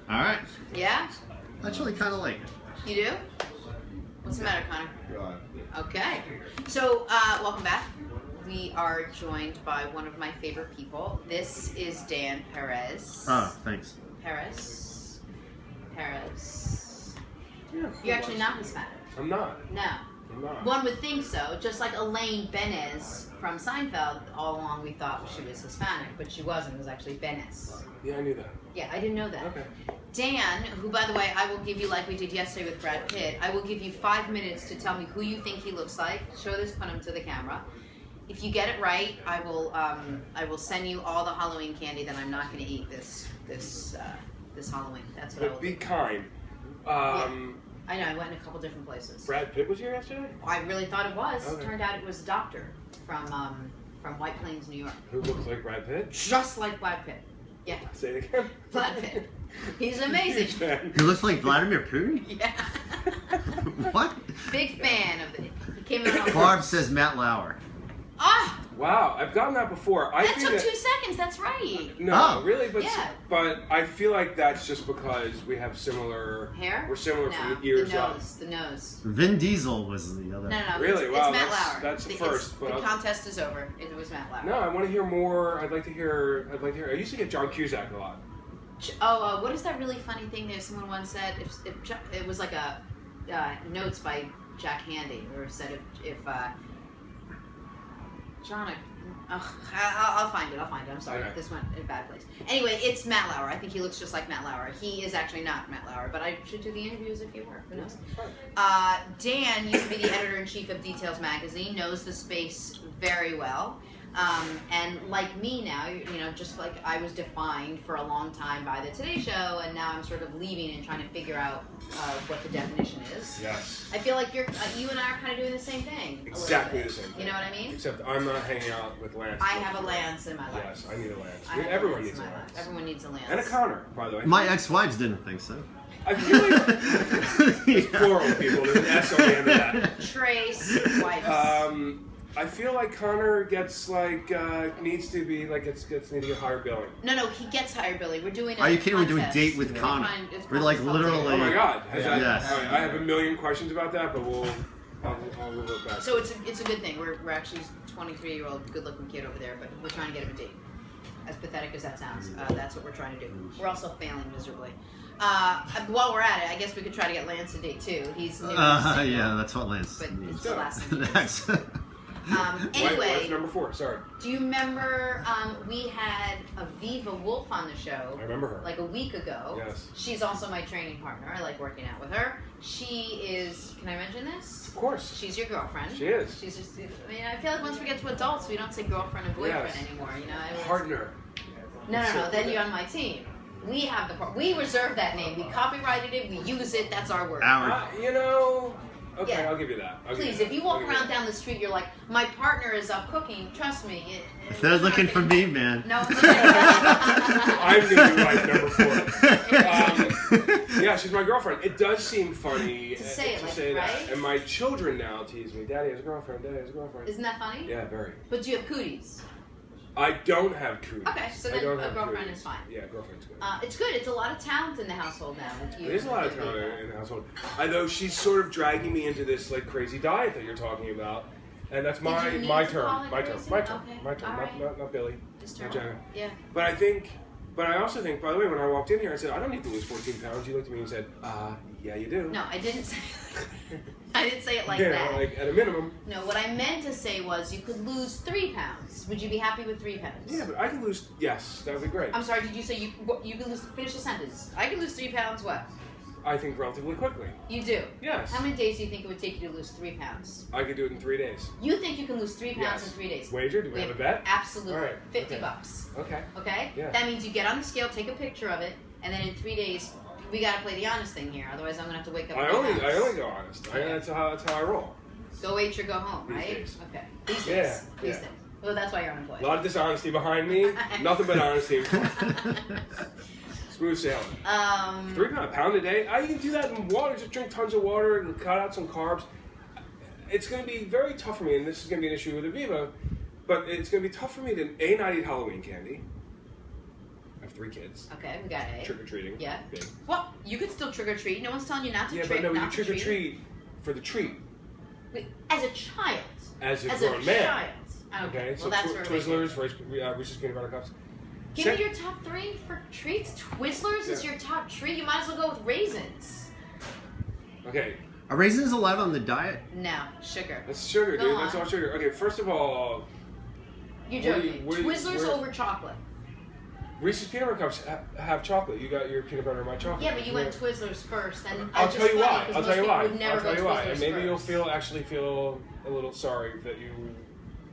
All right. Yeah? I actually kind of like it. You do? What's the matter, Connor? Okay. So, welcome back. We are joined by one of my favorite people. This is Dan Perez. Oh, thanks. Perez. Yeah, You're actually not Hispanic. I'm not. No. I'm not. One would think so. Just like Elaine Benez from Seinfeld, all along we thought she was Hispanic, but she wasn't. It was actually Benez. Yeah, I knew that. Yeah, I didn't know that. Okay. Dan, who, by the way, I will give you, like we did yesterday with Brad Pitt, I will give you 5 minutes to tell me who you think he looks like. Show this, put him to the camera. If you get it right, I will send you all the Halloween candy that I'm not going to eat this Halloween. That's what I will But be do. kind. I know, I went in a couple different places. Brad Pitt was here yesterday? I really thought it was. Okay. Turned out it was a doctor from White Plains, New York. Who looks like Brad Pitt? Just like Brad Pitt. Yeah, Say it again. Brad Pitt. He's amazing. Huge fan. He looks like Vladimir Putin? Yeah. What? Big fan of it. He came in on Barb says Matt Lauer. Ah! Wow, I've gotten that before. I That think took that, 2 seconds, that's right. No, Oh. really, but Yeah. but I feel like that's just because we have similar Hair? We're similar No, from the ears the up. nose, the nose. Vin Diesel was the other. No. Really? It's Wow, Matt that's- Lauer. that's the It's- first, but the I'll- contest is over. It was Matt Lauer. No, I want to hear more. I'd like to hear. I used to get John Cusack a lot. Oh, what is that really funny thing that someone once said? If it was like a notes by Jack Handy, or said if John. I'll find it. I'm sorry. Okay. This went in a bad place. Anyway, it's Matt Lauer. I think he looks just like Matt Lauer. He is actually not Matt Lauer, but I should do the interviews if you were. Who knows? Dan used to be the editor-in-chief of Details magazine, knows the space very well. And like me now, you know, just like I was defined for a long time by the Today Show, and now I'm sort of leaving and trying to figure out what the definition is. Yes. I feel like you and I are kind of doing the same thing. a little Exactly bit. the same thing. You know what I mean? Except I'm not hanging out with Lance. I have a Lance in my life. Yes, I need a Lance. I have Everyone a needs a in my life. Lance. Everyone needs a Lance. And a Connor, by the way. My ex-wives didn't think so. I feel like it's plural, people. There's an S on the end of that. Trace White. I feel like Connor gets like needs to be like need to get higher billing. No, he gets higher, Billy. We're doing. Are you kidding? We're doing contest. Date with We're Connor. trying- it's We're like called literally. Oh my God! Has that, Yes. all right, I have a million questions about that, but I'll revert back. So it's a good thing. We're actually 23-year-old good-looking kid over there, but we're trying to get him a date. As pathetic as that sounds, that's what we're trying to do. We're also failing miserably. While we're at it, I guess we could try to get Lance a date too. He's new. Yeah, that's what Lance But needs. it's the last name. That's. Anyway, Wife number 4. Sorry, do you remember we had Aviva Wolf on the show? I remember her. Like a week ago. Yes. She's also my training partner. I like working out with her. She is. Can I mention this? Of course. She's your girlfriend. She is. She's just. I mean, I feel like once we get to adults, we don't say girlfriend and boyfriend Yes. anymore. You know. Partner. No. Then you're on my team. We have the. We reserve that name. We copyrighted it. We use it. That's our word. Our. You know. Okay, Yeah. I'll give you that. Please, if you walk around down the street, you're like, my partner is up cooking. Trust me. They're looking for me, man. No. It's okay. I'm gonna be wife number 4. Yeah, she's my girlfriend. It does seem funny To say it like that, right? and my children now tease me. Daddy has a girlfriend. Daddy has a girlfriend. Isn't that funny? Yeah, very. But do you have cooties? I don't have cooties. Okay, so I then don't a have girlfriend cooties. is fine. Yeah, girlfriend's good. It's good. It's a lot of talent in the household now. There's a lot of talent in the household. Although she's sort of dragging me into this like crazy diet that you're talking about, and that's Did you need my to turn. call it My a turn. reason? My turn. Okay, My turn. all right. Not Billy. Just Not turn. Jenna. Yeah. But I also think, by the way, when I walked in here, I said, I don't need to lose 14 pounds. You looked at me and said, yeah, you do. No, I didn't say. I didn't say it like yeah, that. like at a minimum. No, what I meant to say was you could lose 3 pounds. Would you be happy with 3 pounds? Yeah, but I can lose. Yes, that would be great. I'm sorry. Did you say you could lose? Finish the sentence. I could lose 3 pounds. What? I think relatively quickly. You do. Yes. How many days do you think it would take you to lose 3 pounds? I could do it in 3 days. You think you can lose 3 pounds Yes. in 3 days? Wager? Do we have a bet? Absolutely. All right, $50. okay. Okay. Okay? Yeah. That means you get on the scale, take a picture of it, and then in 3 days, we gotta play the honest thing here. Otherwise, I'm gonna have to wake up. I and only be honest. go honest. That's how I roll. Go eat or go home, These right? days. Okay. These Yeah, days. These yeah. days. Well, that's why you're unemployed. A lot of dishonesty behind me. Nothing but honesty. Smooth sailing. 3 pound a day. I can do that in water. Just drink tons of water and cut out some carbs. It's going to be very tough for me, and this is going to be an issue with Aviva. But it's going to be tough for me to not eat Halloween candy. I have 3 kids. Okay, we got A. Trick or treating. Yeah. Big. Well, you could still trick or treat. No one's telling you not to Yeah, trick. but no, you not to trick or treat for the treat. Wait, as a child. As a As grown a man. child. Okay. Okay, so well, that's where we Twizzlers, Reese's peanut butter cups. Give me your top 3 for treats. Twizzlers is Yeah. your top treat. You might as well go with raisins. Okay, Are raisins allowed on the diet? No, sugar. that's sugar, Go dude. on. That's all sugar. Okay, first of all, You're What do you- joking. what do you- Twizzlers where- over chocolate. Reese's peanut butter cups have chocolate. You got your peanut butter and my chocolate. Yeah, but you went Twizzlers first, and I'll I just tell you funny why. 'cause I'll most tell you people why. would never I'll tell go you why. Twizzlers And maybe first. you'll actually feel a little sorry that you.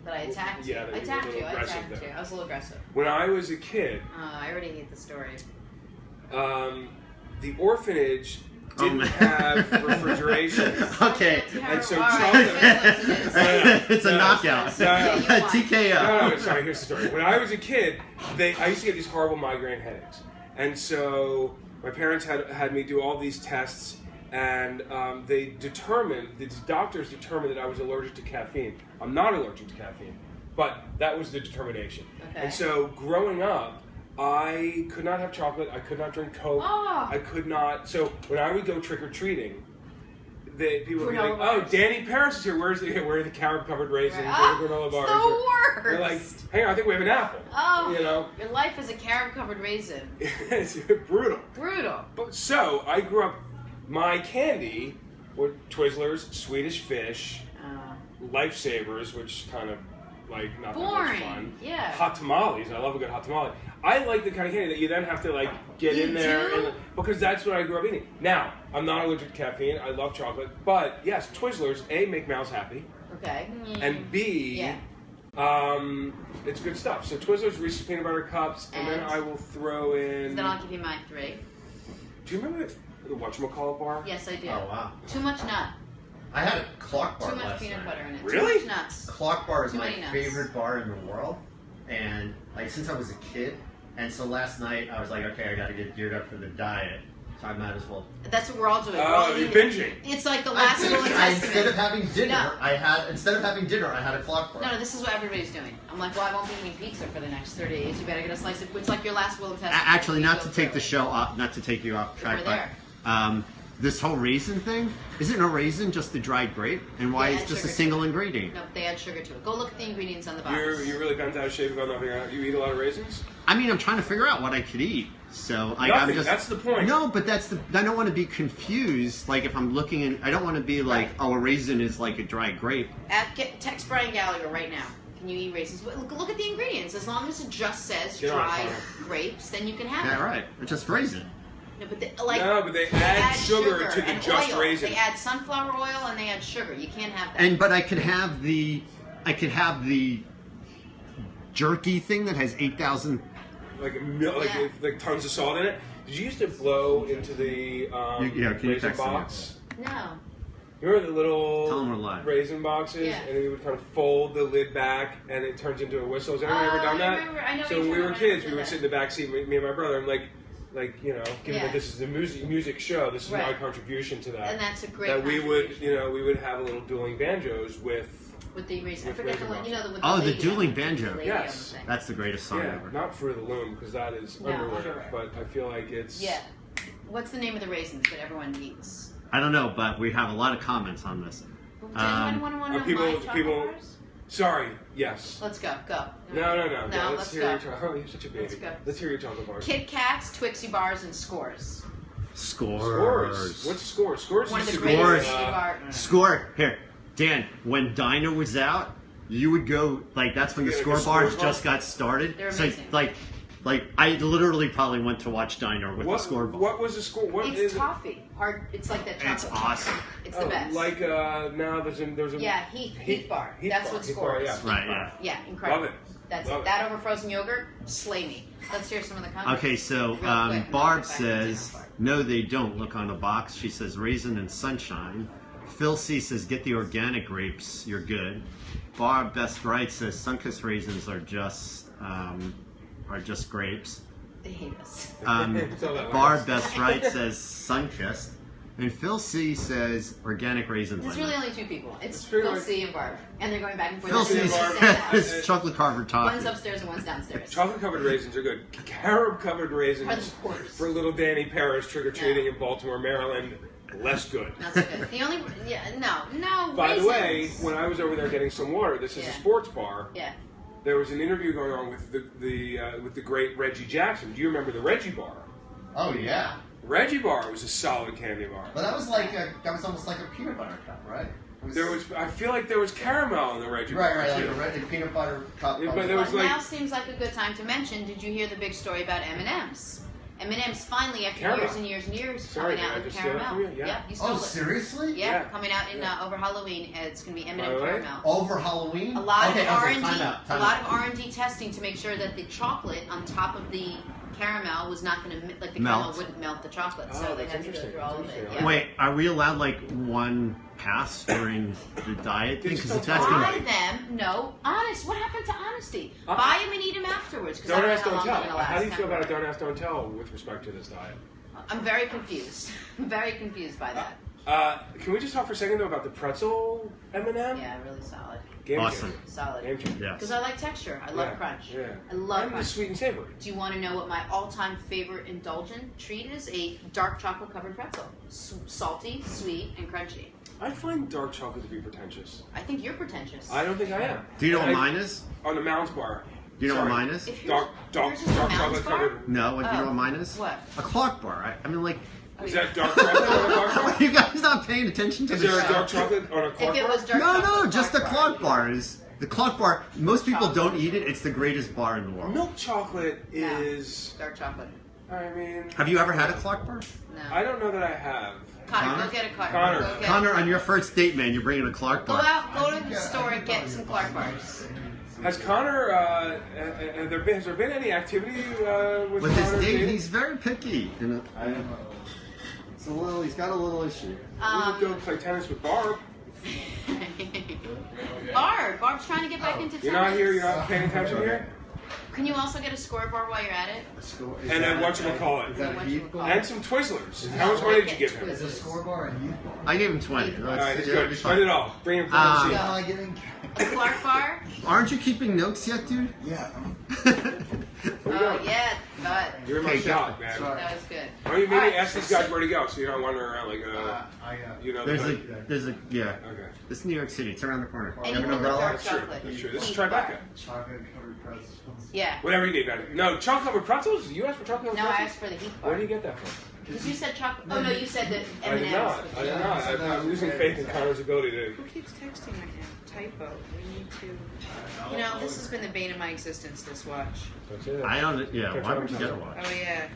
That I attacked you. Yeah, that I you were a attacked little you. I aggressive attacked there. you. I was a little aggressive. When I was a kid, I already hate the story. the orphanage Oh, didn't man. have refrigeration. Okay. And so All right, chocolate- Twizzlers it is. It's a No. knockout. No, no. You won. TKO. No, sorry, here's the story. When I was a kid, I used to get these horrible migraine headaches. And so my parents had me do all these tests, and the doctors determined that I was allergic to caffeine. I'm not allergic to caffeine, but that was the determination. Okay. And so growing up, I could not have chocolate, I could not drink Coke, Oh. I could not. So when I would go trick-or-treating, people would be like, Granola "Oh, bars. Danny Paris is here. Where are the caramel-covered raisins? Where Ah, are the granola it's bars?" the worst. They're like, "Hang on, I think we have an apple." Oh, You know, your life is a caramel-covered raisin. it's brutal. Brutal. But so I grew up. My candy were Twizzlers, Swedish Fish, Lifesavers, which kind of like not that Boring. much fun. Yeah. Hot tamales. I love a good hot tamale. I like the kind of candy that you then have to like get You in there, do? and because that's what I grew up eating. Now I'm not allergic to caffeine. I love chocolate, but yes, Twizzlers A make mouths happy, Okay. and B, Yeah. it's good stuff. So Twizzlers, Reese's peanut butter cups, and then And? I will throw in. Then I'll give you my 3. Do you remember the whatchamacallit bar? Yes, I do. Oh wow. Too much nut. I had a clock bar Too much last peanut night. butter in it. Really? Too much nuts. Clock bar is Too my many nuts. favorite bar in the world, and like since I was a kid, and so last night I was like, okay, I got to get geared up for the diet, so I might as well. That's what we're all doing. We're Oh, all you're eating- binging. It's like the last will and Instead of testament. having dinner, No. I had a clock bar. No, this is what everybody's doing. I'm like, well, I won't be eating pizza for the next 30 days. You better get a slice of. It's like your last will and testament. Actually, You not go to take through the it. show off, not to take you off track, We're but there. this whole raisin thing, isn't a raisin just a dried grape? And why They is add just a sugar single to it. ingredient? No, they add sugar to it. Go look at the ingredients on the box. You're really bent out of shape about nothing. You eat a lot of raisins? I mean, I'm trying to figure out what I could eat. So I'm Nothing, just. that's the point. No, but I don't want to be confused. Like if I'm looking in, I don't want to be like, Right. oh, a raisin is like a dried grape. Text Brian Gallagher right now. Can you eat raisins? Look at the ingredients. As long as it just says Get on it, dried Connor. grapes, then you can have Yeah, it. right. It's just raisin. No, but No, but they add sugar to the and just oil. raisin. They add sunflower oil and they add sugar. You can't have that. But I could have the jerky thing that has 8,000. Like Yeah. like tons of salt in it. Did you used to blow into the Can you raisin text me? box? No. Remember the little Tell 'em we're live. raisin boxes, Yeah. and then you would kind of fold the lid back, and it turns into a whistle. Has anyone Oh, ever done I that? remember. I know So what when you're we were talking about. kids, we would sit in the back seat, me and my brother, and given Yeah. that this is a music show, this is my Right. contribution to that. And that's a great that we would, contribution. we would have a little dueling banjos with. With the raisin. I With forget the raisin one. You know, with Oh, the lady dueling on it. banjo. The lady Yes. on the thing. That's the greatest song Yeah, ever. not Fruit of the Loom, because that is No, underwear, underwear. but I feel like it's. Yeah. What's the name of the raisins that everyone eats? I don't know, but we have a lot of comments on this. Does anyone want to know people- my chocolate people- bars? Sorry, yes. Let's go. Go. No. No, Yeah, let's let's hear go. your chocolate. Oh, you're such a baby. Let's go. Let's hear your chocolate bars. Kit Kats, Twixie bars, and Scores. Scores. What's Scores? Scores One of the used to greatest be, Scores. candy bar. Score here, Dan. When Diner was out, you would go like that's when the Yeah, like score a score bars bar? just got started. They're so amazing. like I literally probably went to watch Diner with the score bar. What was the score? What is It's it? toffee. Hard. It's like that chocolate. It's chip. awesome. It's the best. Like now there's a Yeah, Heath bar. That's what Heath Scores. bar, yeah. Right, yeah. Yeah, incredible. Love it. That's Love it. it. That over frozen yogurt, slay me. Let's hear some of the comments. Okay, so Real quick, and then Barb we'll get back to the dinner says, part. no, they don't. Look on the box. She says, raisin and sunshine. Phil C says, get the organic grapes. You're good. Barb Best Right says, Sunkist raisins are just grapes. They hate us. Tell that one. Barb Best Right says, Sunkist. And Phil C says organic raisins. There's really only two people. It's pretty Phil much- C and Barb, and they're going back and forth. Phil C says chocolate covered toffee. One's upstairs and one's downstairs. Chocolate covered raisins are good. Carob covered Are raisins the worst. for little Danny Parrish trick or treating in Baltimore, Maryland. Less good. Not so good. The only, no. By the way, raisins. when I was over there getting some water, this is a Yeah. sports bar. Yeah. There was an interview going on with the great Reggie Jackson. Do you remember the Reggie Bar? Oh yeah. Reggie Bar was a solid candy bar. But that was almost like a peanut butter cup, right? I feel like there was caramel in the Reggie Bar. right, like too. a red peanut butter cup. Yeah, but there was But like now seems like a good time to mention. Did you hear the big story about M&M's? M&M's finally, after Caramel. years and years and years, Sorry, coming out did I with just steal that caramel. from you? Yeah. You stole Oh, it. seriously? Yeah, Yeah. coming out in over Halloween. It's going to be M&M By the way? caramel. Over Halloween? A lot okay, of okay, R&D, time out, a time lot out. of R&D testing to make sure that the chocolate on top of the caramel was not going to like the Melt. caramel wouldn't melt the chocolate. Oh, So they that's had to go interesting. through all of That's it. interesting. Yeah. Wait, are we allowed like one pass during the diet thing? It's Because still that's fine. gonna. Buy them. No, honest. What happened to honesty? Uh, Buy them and eat them afterwards. Because I don't don't ask, know how don't long tell. they're going to last. How do you feel about a don't ask, don't tell with respect to this diet? I'm very confused. I'm very confused by that. Can we just talk for a second though about the pretzel M&M? Yeah, really solid. Game Awesome. changer. Solid. Game changer. Yes. Because I like texture. I love Yeah, crunch. Yeah. I love and crunch. the sweet and savory. Do you want to know what my all-time favorite indulgent treat is? A dark chocolate covered pretzel. Salty, sweet, and crunchy. I find dark chocolate to be pretentious. I think you're pretentious. I don't think I am. Do you know what I- mine is? On the Mounds bar. Do you know Sorry. what mine is? If Dark, yours is a dark Mounds chocolate bar? covered. No. What? Do you know Oh. what mine is? What? A clock bar. I mean, like, Oh, Is yeah. that dark chocolate on a dark bar? you guys not paying attention to Is the there a show. dark chocolate on a clock If it bar? was dark No, chocolate, just the dark clock bar is the clock bar. Most people don't eat it. It's the greatest bar in the world. Milk chocolate No. is. Dark chocolate. I mean. Have you ever had a clock bar? No. I don't know that I have. Connor, Connor? go get a Connor. Connor. Go get Connor, on your first date, man, you're bringing a Clark Go bar. out, go to the store and get some Clark bars. Has Connor? Has there been any activity with With his Connor date, dating? he's very picky. He's got a little issue. We could go play tennis with Barb. Barb's trying to get back into tennis. You're not here. You're not paying attention here. Can you also get a scoreboard while you're at it? And then whatchamacallit? Is that a heat bar? And some Twizzlers. How much money did you give him? Is a score bar a heat bar? I gave him 20. All right, it's It'll good. be Spend fine. it all. Bring him for Um, the Am I getting? A Clark bar? Aren't you keeping notes yet, dude? Yeah. Oh, yeah, but You're in my Okay, shot, man. Sorry. that was good. Why don't you maybe Alright. ask these guys where to go so you don't wander around like you know. there's the- yeah. Okay. This is New York City. It's around the corner. You have Anything an with umbrella? dark That's true. chocolate. That's true. This is Heat Tribeca. bar. Chocolate covered pretzels. Yeah. Whatever you need, man. No, chocolate covered pretzels? You asked for chocolate covered No, I pretzels? asked for the heat Where bar. do you get that from? Because you said chocolate. Oh, no, you said that I did M&M's. not. I did not. I'm losing faith in Connor's ability to. Who keeps texting right now? Typo. We need to. You know, this has been the bane of my existence, this watch. That's it. I don't. Yeah. Why would you get a watch? Oh yeah.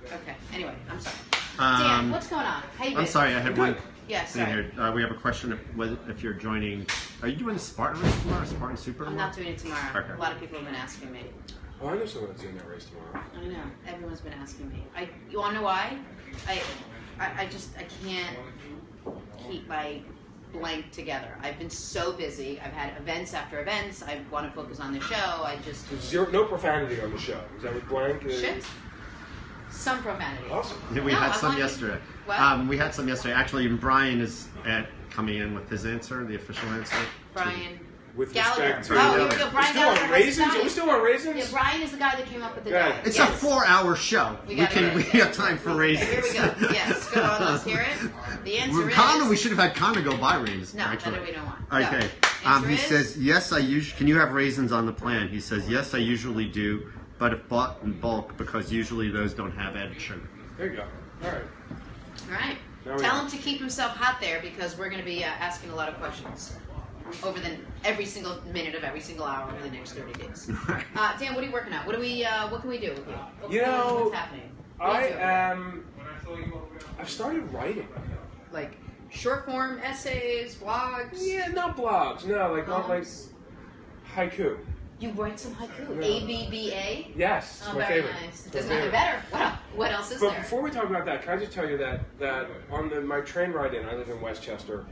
Okay, anyway, I'm sorry. Dan, what's going on? How you I'm been? sorry. I had one Yeah, thing sorry. here. We have a question if you're joining. Are you doing the Spartan race tomorrow? Spartan Super? I'm not doing it tomorrow. Okay. A lot of people have been asking me. Oh, I know someone that's doing that race tomorrow. I know. Everyone's been asking me. You want to know why? I can't keep my blank together. I've been so busy. I've had events after events. I want to focus on the show. I just No profanity on the show. Is that what blank is? shit. Some profanity. Awesome. Yeah, we No, had I some want you- yesterday. What? We had some yesterday. Actually, even Brian is coming in with his answer, the official answer. Brian With Gallagher. respect to. Oh, here we go. We're Brian still Gallagher on has raisins? decided. Are we still on raisins? Yeah, Brian is the guy that came up with the Good. diet. It's Yes. a 4-hour show. We We got can. it. We have time for raisins. Here we go. Yes, go on. Let's hear it. The answer is Connor, we should have had Connor go buy raisins. no. actually. That we don't want. Okay. Go. Answer He is? says, yes, I usually. Can you have raisins on the plan? He says, yes, I usually do, but if bought in bulk, because usually those don't have added sugar. There you go. All right. All right. Now we Tell know. him to keep himself hot there because we're going to be asking a lot of questions over every single minute of every single hour over the next 30 days. Dan, what are you working on? What can we do with you? You know, what's happening? What are I you doing? am. I've started writing. Like short form essays, blogs. Yeah, not blogs. No, not like Poems? haiku. You write some haiku. Yeah. ABBA. Yes, it's Oh, my very favorite. nice. It's my Doesn't get favorite. better. Wow. What else is But there? before we talk about that, can I just tell you that on my train ride in, I live in Westchester,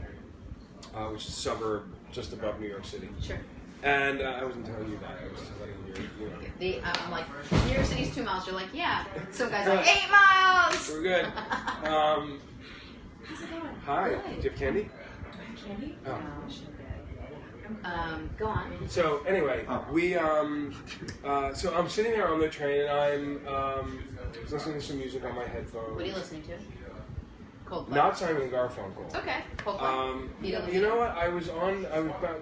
which is a suburb just above New York City. Sure. And I wasn't telling you that. I was just letting you know. I'm like, New York City's 2 miles. You're like, yeah. Some guy's like, 8 miles. We're good. How's it going? Hi. Good. Do you have candy? Candy? Oh. Go on. So anyway, we so I'm sitting there on the train and I'm listening to some music on my headphones. What are you listening to? Coldplay. Not Simon and Garfunkel. Okay. Coldplay. You know what? I was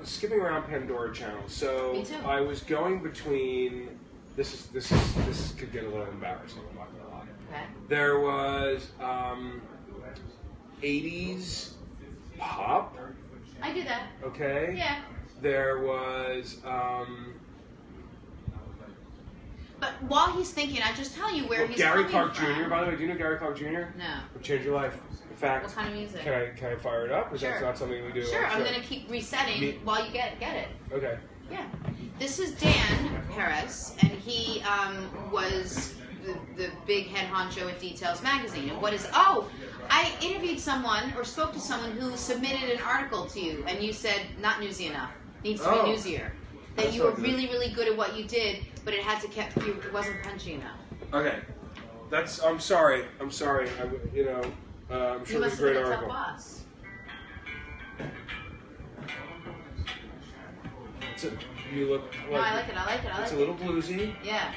skipping around Pandora channel, so Me too. I was going between. This could get a little embarrassing. I'm not gonna lie. Okay. There was 80s pop. I do that. Okay. Yeah. There was But while he's thinking, I just tell you where he's Gary coming Clark from. Jr. By the way, do you know Gary Clark Jr.? No. Would change your life. In fact, What kind of music? can I fire it up? Because that's Sure. not something we do. Sure, on I'm the gonna show. keep resetting Me- while you get it. Okay. Yeah. This is Dan Perez, and he was the big head honcho at Details Magazine. And I interviewed someone or spoke to someone who submitted an article to you, and you said not newsy enough. Needs to be Oh. newsier. That That's you were not good. really, really good at what you did, but it wasn't punchy enough. Okay. I'm sorry. I'm sure You it was must a have great been a tough article. boss. You look No, I like it. I like it. I It's like a it. little bluesy. Yeah.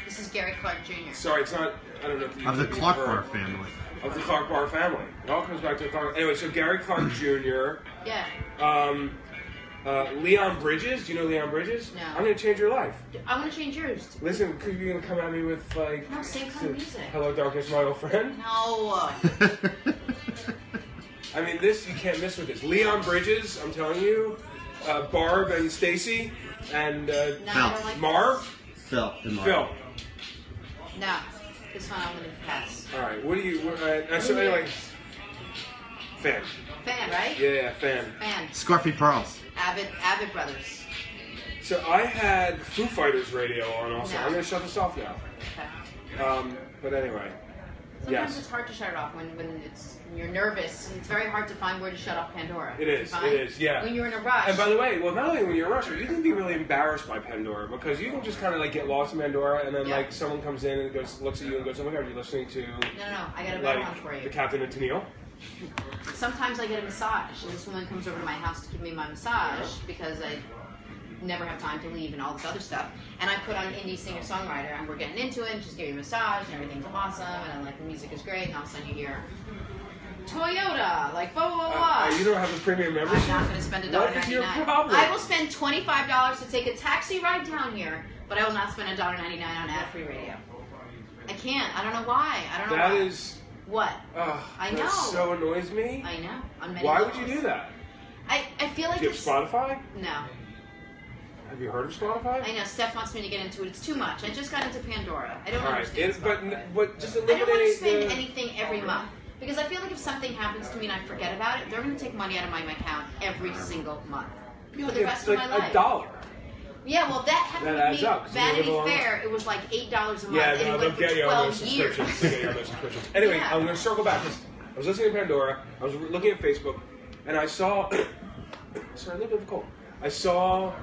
This is Gary Clark Jr. Sorry, it's not. I don't know if you Of the you've Clark heard. Bar family. Of the Clark Bar family. It all comes back to the Clark. Anyway, so Gary Clark Jr. Yeah. Leon Bridges. Do you know Leon Bridges? No. I'm gonna change your life. I want to change yours. Listen, could you gonna come at me with like? No, same kind of music. Hello, darkness, my old friend. No. I mean, this you can't miss with this. Leon Bridges. I'm telling you. Barb and Stacy and No, I don't like Marv. Phil. and Mark. Phil. No. This one I'm going to pass. All right. What do you? So anyway, fan. Fan, right? Yeah, fan. Fan. Scruffy Pearls. Avid Brothers. So I had Foo Fighters radio on also. No. I'm gonna shut this off now. Okay. But anyway, Sometimes yes, it's hard to shut it off when you're nervous. It's very hard to find where to shut off Pandora. it is. You It find? is. Yeah. When you're in a rush. And by the way, well, not only when you're in a rush, but you can be really embarrassed by Pandora because you can just kind of like get lost in Pandora, and then Yeah. like someone comes in and looks at you and goes, "Oh my God, are you listening to No, I got a better one for like you. the Captain and Tennille?" Sometimes I get a massage, and this woman comes over to my house to give me my massage because I never have time to leave and all this other stuff. And I put on indie singer-songwriter, and we're getting into it, and she's giving me a massage, and everything's awesome, and I'm like, the music is great, and all of a sudden you hear, Toyota, like, blah, blah, blah. You don't have a premium membership. I'm not going to spend What is your $1.99. problem? I will spend $25 to take a taxi ride down here, but I will not spend $1.99 on ad-free radio. I can't. I don't know why. I don't know That why. is. What? I That know. so annoys me. I know. On many Why would levels. you do that? I feel like Do you have it's... Spotify? No. Have you heard of Spotify? I know. Steph wants me to get into it. It's too much. I just got into Pandora. I don't All right, understand Spotify. but just I don't want to eliminate spend the. anything every month. Because I feel like if something happens to me and I forget about it, they're going to take money out of my account every single month. For the rest of my life. $1. Yeah, well, that happened That with adds me. up, 'cause you Vanity live along- Fair, it was like $8 a month, Yeah, and no, it they'll went for get you on those 12 years. subscriptions. They'll get you on those subscriptions. Anyway, Yeah. I'm going to circle back. I was listening to Pandora. I was looking at Facebook, and I saw. Sorry, a little bit of a cold. I saw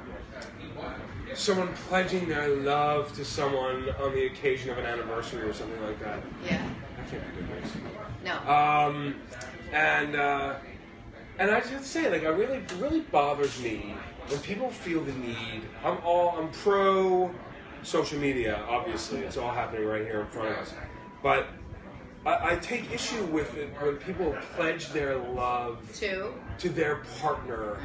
someone pledging their love to someone on the occasion of an anniversary or something like that. Yeah. I can't be good news. No. And I just say, like, it really bothers me when people feel the need. I'm pro social media, obviously. It's all happening right here in front of us. But I take issue with it when people pledge their love to their partner.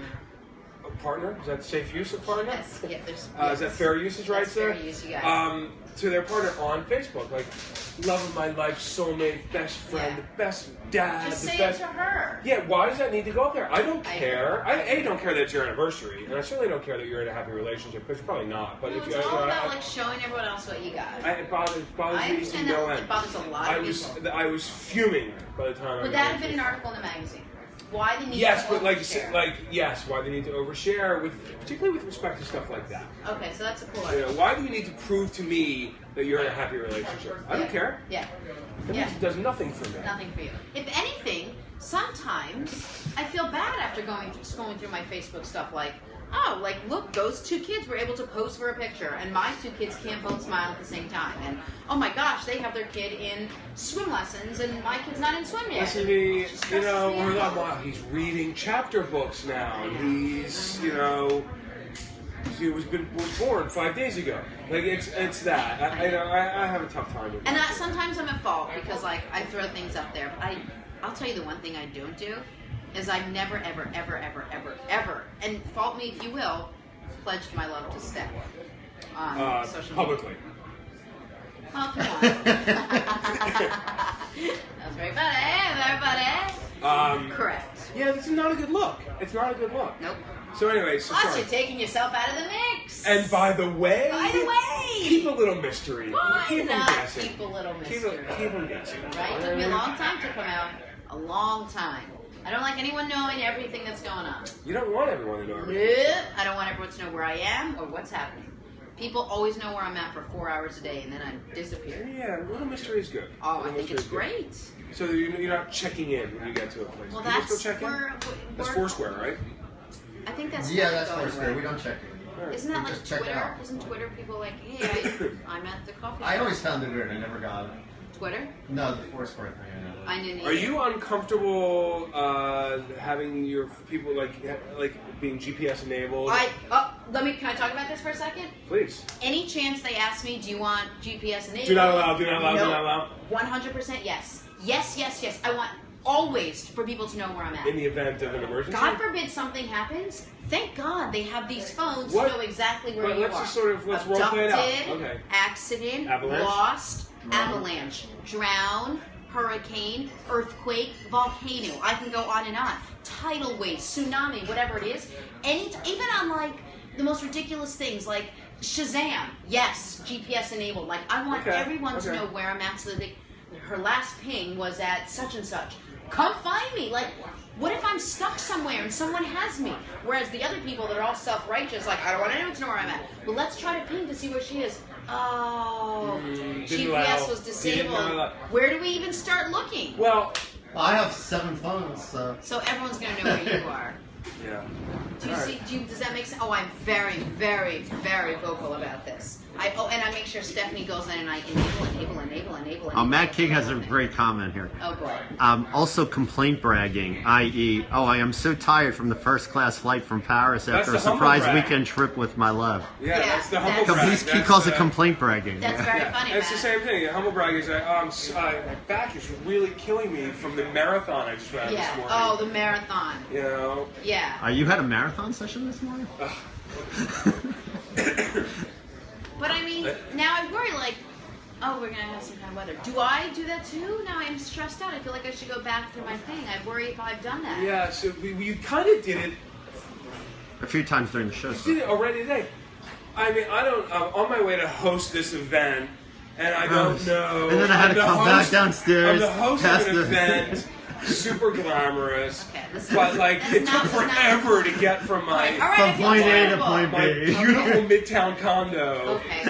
A partner? Is that safe use of partner? Yes. Yeah, there's, Is that fair usage rights there? Fair use, you got it. To their partner on Facebook, like love of my life, soulmate, best friend, Yeah. the best dad, Just the say best. it to her. Yeah, why does that need to go up there? I don't I care. agree. I don't care that it's your anniversary, and I certainly don't care that you're in a happy relationship because you're probably not. But No, if it's you, all about I, like showing everyone else what you got. it bothers I me to understand no that end. it bothers a lot of people. I was fuming by the time. Would that have been an article in the magazine? Why the need Yes, to but overshare? yes, why they need to overshare particularly with respect to stuff like that. Okay, so that's a cool You article. know, why do you need to prove to me that you're in a happy relationship? I don't Yeah. care. Yeah. It Yeah. does nothing for me. Nothing for you. If anything, sometimes I feel bad after scrolling through my Facebook stuff like, oh, like, look, those two kids were able to pose for a picture, and my two kids can't both smile at the same time. And, oh my gosh, they have their kid in swim lessons, and my kid's not in swim yet. Listen to me, It just you stresses know, me we're out. like, wow, he's reading chapter books now. And he's, you know, he was born 5 days ago. Like, it's that. I have a tough time with it. And sometimes I'm at fault because, like, I throw things up there. But I'll tell you the one thing I don't do is I've never, ever, ever, ever, ever, ever, and fault me if you will, pledged my love to Steph on social media. Publicly. Well, come on. That's very funny. Correct. Yeah, this is not a good look. It's not a good look. Nope. So anyway, so Plus, sorry. you're taking yourself out of the mix. And by the way, keep a Why little mystery. Keep them not guessing. keep a little Keep mystery? them guessing. Right? It took me a long time to come out. A long time. I don't like anyone knowing everything that's going on. You don't want everyone to know everything. Nope. I don't want everyone to know where I am or what's happening. People always know where I'm at for 4 hours a day, and then I disappear. Yeah, a little mystery is good. Oh, I Little think mystery it's is good. great. So you're not checking in when you get to a place. Well, Do you that's still check in? That's we're Foursquare, right? I think that's Yeah, where that's going Foursquare. with. We don't check it. Isn't that We like just check it Twitter? out. Isn't Twitter people like, hey, I'm at the coffee shop? I always found it weird. I never got it. Twitter? No, the Foursquare thing. I know. I didn't Are either. you uncomfortable having your people like being GPS enabled? Can I talk about this for a second? Please. Any chance they ask me, do you want GPS enabled? Do not allow. Do not allow. No. Do not allow. 100% yes. Yes, yes, yes. I want always for people to know where I'm at. In the event of an emergency. God forbid something happens. Thank God they have these phones What? to know exactly where But you let's are. just sort of let's role play it out. Abducted, Okay. accident, Avalanche? lost, avalanche, drown, hurricane, earthquake, volcano. I can go on and on. Tidal wave, tsunami, whatever it is. Even on like the most ridiculous things like Shazam. Yes, GPS enabled. Like I want Okay, everyone to okay. know where I'm at so that her last ping was at such and such. Come find me. Like, what if I'm stuck somewhere and someone has me? Whereas the other people that are all self-righteous, like, I don't want anyone to know where I'm at. Well, let's try to ping to see where she is. Oh, didn't GPS allow. was You didn't disabled. allow. Where do we even start looking? Well, I have 7 phones, so. So everyone's gonna know where you are. yeah. Do you All see? Does that make sense? Oh, I'm very, very, very vocal about this. And I make sure Stephanie goes in and I enable. Matt King has a great comment here. Oh boy. Also, complaint bragging, i.e., I am so tired from the first class flight from Paris That's after the a humble surprise brag. weekend trip with my love. Yeah, Yeah, that's the humble that's- brag. He calls it That's, complaint bragging. That's very funny, It's the Matt. same thing. Humble brag is like, my back is really killing me from the marathon I just ran this Yeah. morning. Oh, the marathon. You know. Yeah. You had a marathon session this morning? But I mean, now I worry like, oh, we're gonna have some kind of weather. Do I do that too? Now I'm stressed out. I feel like I should go back through my thing. I worry if I've done that. Yeah. So you kind of did it. A few times during the show. You did it already today. I mean, I don't. I'm on my way to host this event, and I don't know. And then I had to I'm the come back host- downstairs. I'm the host past of an the- event. Super glamorous, Okay, this but like that's it not- took that's not- forever to get from my All right, I From feel point A to terrible. point my B. beautiful midtown condo. Okay.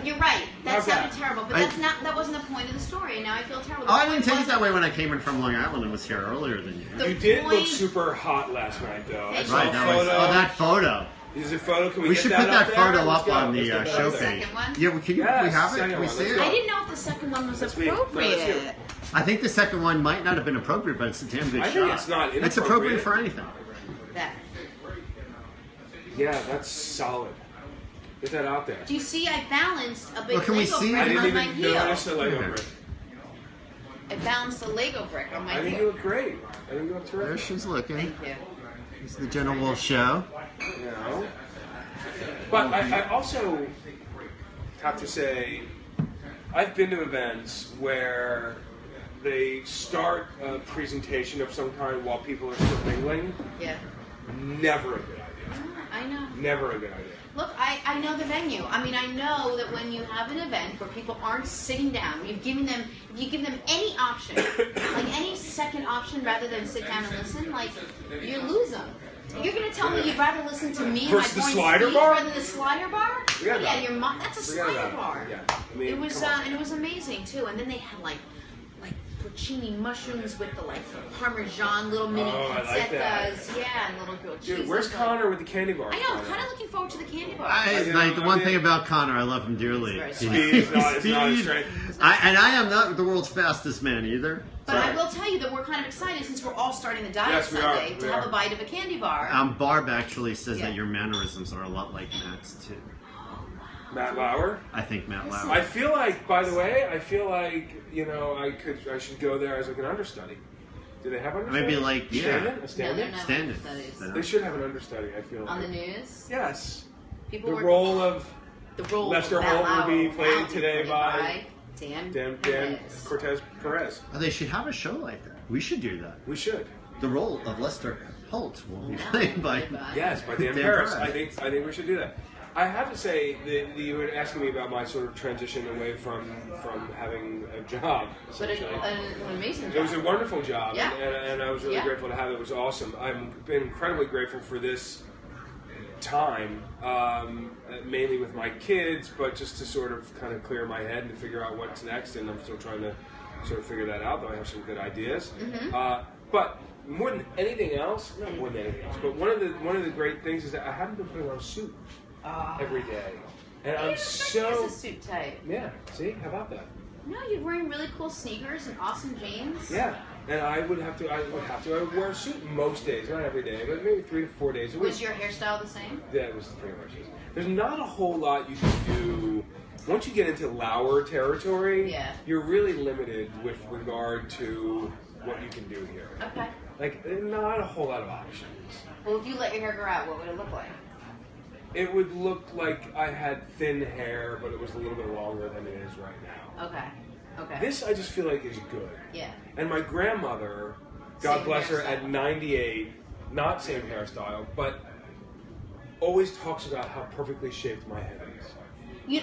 You're right. That Okay. sounded terrible, but I- that wasn't the point of the story, and now I feel terrible. Oh, I didn't take it that way when I came in from Long Island and was here earlier than you. The You did look point- super hot last night, though. I Right, saw a Right, that was, photo. that photo. Is it photo? Can we, We get should that put that there? photo Let's up go. on Let's the get that show up there. page. Second one? Yeah, can we have Yes, it? second Can we one, see let's it? go. I didn't know if the second one was Let's see. No, let's see appropriate. it. I think the second one might not have been appropriate, but it's a damn good I shot. think it's not It's appropriate inappropriate. for anything. That. Yeah, that's solid. Get that out there. Do you see? I balanced a big Well, can we Lego see brick I didn't on my even heel. notice the Lego Okay. brick. I balanced a Lego brick on my I think you heel. look great. I think you look There terrific. she's looking. Thank you. It's the Jenna Wolf show. You know? But I also have to say, I've been to events where they start a presentation of some kind while people are still mingling. Yeah. Never a good idea. I know. Never a good idea. Look, I know the venue. I mean, I know that when you have an event where people aren't sitting down, if you give them any option, like any second option rather than sit down and listen, like, you lose them. You're going to tell me you'd rather listen to me and my Versus the point slider speech bar? rather than the slider bar? Forget Yeah, about it. that's a Forget slider about it. bar. Yeah. I mean, It was come on. and it was amazing too. And then they had like porcini mushrooms with the like Parmesan little mini Oh, I like that. pizzettas. Yeah, and little grilled cheese. Dude, where's Connor with the candy bar? I know. I'm kind of looking forward to the candy bar. Like the one thing about Connor, I love him dearly. He's very Speed is not his strength. And I am not the world's fastest man either. But I will tell you that we're kind of excited since we're all starting the diet Yes, we are. Sunday We to have are. a bite of a candy bar. Barb actually says Yeah. that your mannerisms are a lot like Matt's too. Matt Lauer. I think Matt Lauer. I feel like, by the way, I should go there as like an understudy. Do they have understudies? Maybe like, yeah. Stand-in? A No, they're stand-in? not Stand it. studies. They should have an understudy, I feel like. On the news, Yes. people The were role of the role Lester of Matt Holt will be Lauer played will be today played by Dan Dan Perez. Cortez Perez. Oh, they should have a show like that. We should do that. We should. The role of Lester Holt will be Yeah, played by. Yes, by Dan Dan Paris. Perez. I think we should do that. I have to say that you were asking me about my sort of transition away from having a job. But an essentially. amazing job. It was a wonderful job, Yeah. and I was really Yeah. grateful to have it. It was awesome. I've been incredibly grateful for this time, mainly with my kids, but just to sort of kind of clear my head and to figure out what's next. And I'm still trying to sort of figure that out, though I have some good ideas. But more than anything else, not more than anything else, but one of the great things is that I haven't been putting on a suit every day, and I'm so As a suit type. yeah. See, how about that? No, you're wearing really cool sneakers and awesome jeans. Yeah, and I would have to. I wear a suit most days, not every day, but maybe 3 to 4 days a week. Was your hairstyle the same? Yeah, it was pretty much it. There's not a whole lot you can do. Once you get into Lauer territory, Yeah. you're really limited with regard to what you can do here. Okay. Like, not a whole lot of options. Well, if you let your hair grow out, what would it look like? It would look like I had thin hair, but it was a little bit longer than it is right now. Okay. Okay. This, I just feel like, is good. Yeah. And my grandmother, God Same bless her, hairstyle. at 98, not same hairstyle, but always talks about how perfectly shaped my head is. You,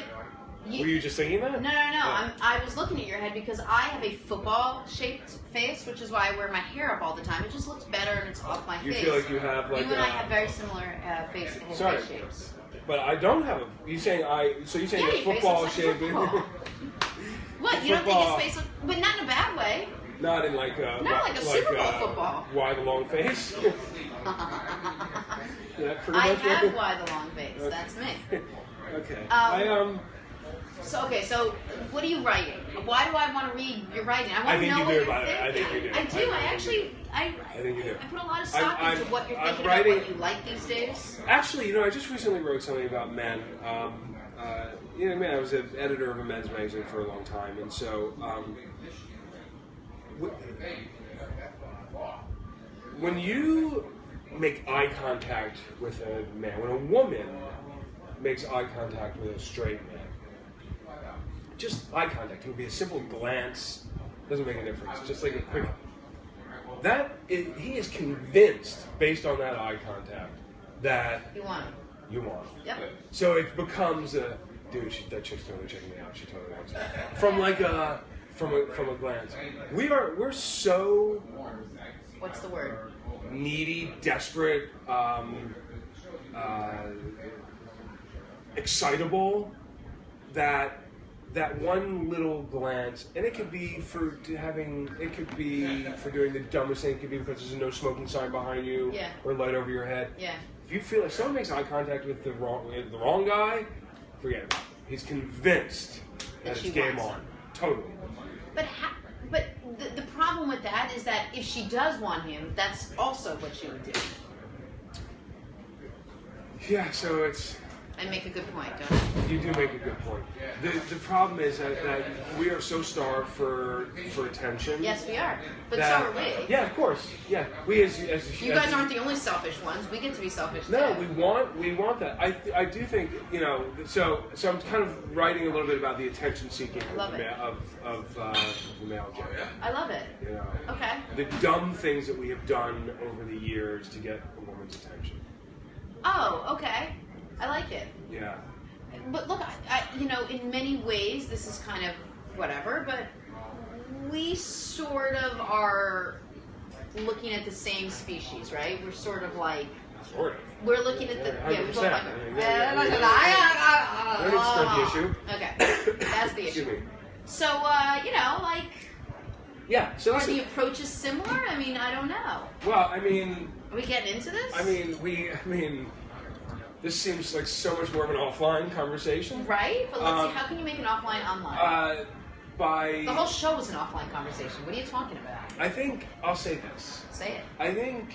Were you just thinking that? No. Yeah. I was looking at your head because I have a football-shaped face, which is why I wear my hair up all the time. It just looks better and it's off my You face. feel like you have like You and I have very similar face Sorry. shapes. but I don't have a. You saying I? So you saying Yeah, a your face football looks like shape? football. What? You don't think Football. his face looks... But not in a bad way. Not in like a. Not like a Super Bowl football. Why the long face? Yeah, pretty I much. have why the long face. Okay. That's me. Okay. So what are you writing? Why do I want to read your writing? I want I to think know you what do, you're by the way. I think thinking. you do. I do. I think you do. I put a lot of stock I'm- into what you're I'm thinking writing- about, what you like these days. Actually, I just recently wrote something about men. I was an editor of a men's magazine for a long time, and so when you make eye contact with a man, when a woman makes eye contact with a straight man, just eye contact, it would be a simple glance, doesn't make a difference, just like a quick. He is convinced, based on that eye contact, that You want them. you want. Yep. So it becomes a dude. That chick's totally checking me out. She totally wants it. From a glance. We're so What's the word? needy, desperate, excitable that one little glance, and it could be for doing the dumbest thing. It could be because there's a no smoking sign behind you, Yeah. or light over your head. Yeah. If you feel like someone makes eye contact with the wrong guy, forget it. He's convinced that That she it's game wants on. Totally. But the problem with that is that if she does want him, that's also what she would do. Yeah, so it's. I make a good point, don't You do make a good point. The problem is that we are so starved for attention. I? Yes, we are. But that- so are we. Yeah, of course. Yeah, we as You guys aren't the only selfish ones. We get to be selfish No, too. we want that. I do think So I'm kind of writing a little bit about the attention seeking Love it. of the male gender. I love it. You know, Okay. the dumb things that we have done over the years to get a woman's attention. Oh, okay. I like it. Yeah. But look, in many ways, this is kind of whatever, but we sort of are looking at the same species, right? We're sort of like, Sort of. we're looking at the, Yeah, we both 100%. like, We don't need to start the issue. Okay, that's the Excuse issue. me. So, Yeah. So Are listen. the approaches similar? I mean, I don't know. Well, I mean, Are we getting into this? this seems like so much more of an offline conversation. Right? But let's see, how can you make an offline online? By The whole show was an offline conversation. What are you talking about? I think I'll say this. Say it. I think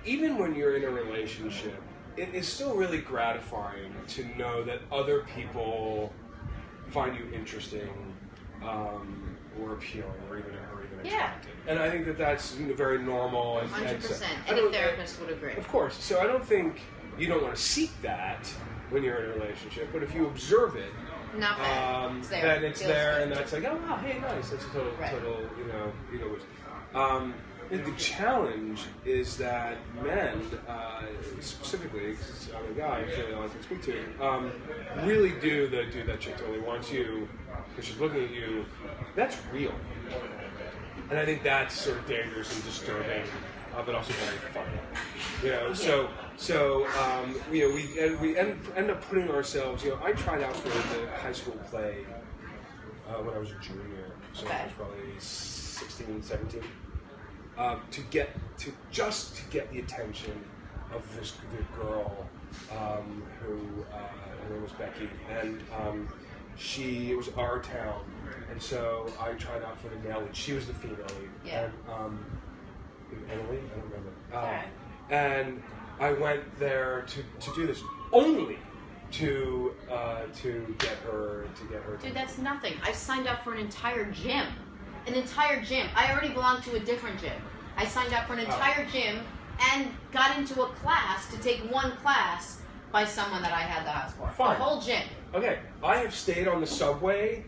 even when you're in a relationship, it is still really gratifying to know that other people find you interesting, or appealing, or even Yeah. attractive. And I think that that's very normal. And 100%. I Any don't- therapist would agree. Of course. So I don't think you don't want to seek that when you're in a relationship, but if you observe it, Not bad. It's there. then it's Feels there, good. and that's like, oh wow, hey, nice. That's a total, Right. The challenge is that men, specifically, 'cause I'm a guy, actually, I can speak to, really do the dude that chick totally wants you because she's looking at you. That's real, and I think that's sort of dangerous and disturbing, but also very funny. You know, we end up putting ourselves. You know, I tried out for the high school play when I was a junior, so I was probably 16, 17. To get the attention of this girl who her name was Becky, and it was our town, and so I tried out for the male lead. She was the female lead. Yeah. And, Emily, I don't remember. Alright. And I went there to do this only to get her Dude, that's nothing. I signed up for an entire gym. An entire gym. I already belonged to a different gym. I signed up for an entire gym and got into a class to take one class by someone that I had the house for. Fine. The whole gym. Okay, I have stayed on the subway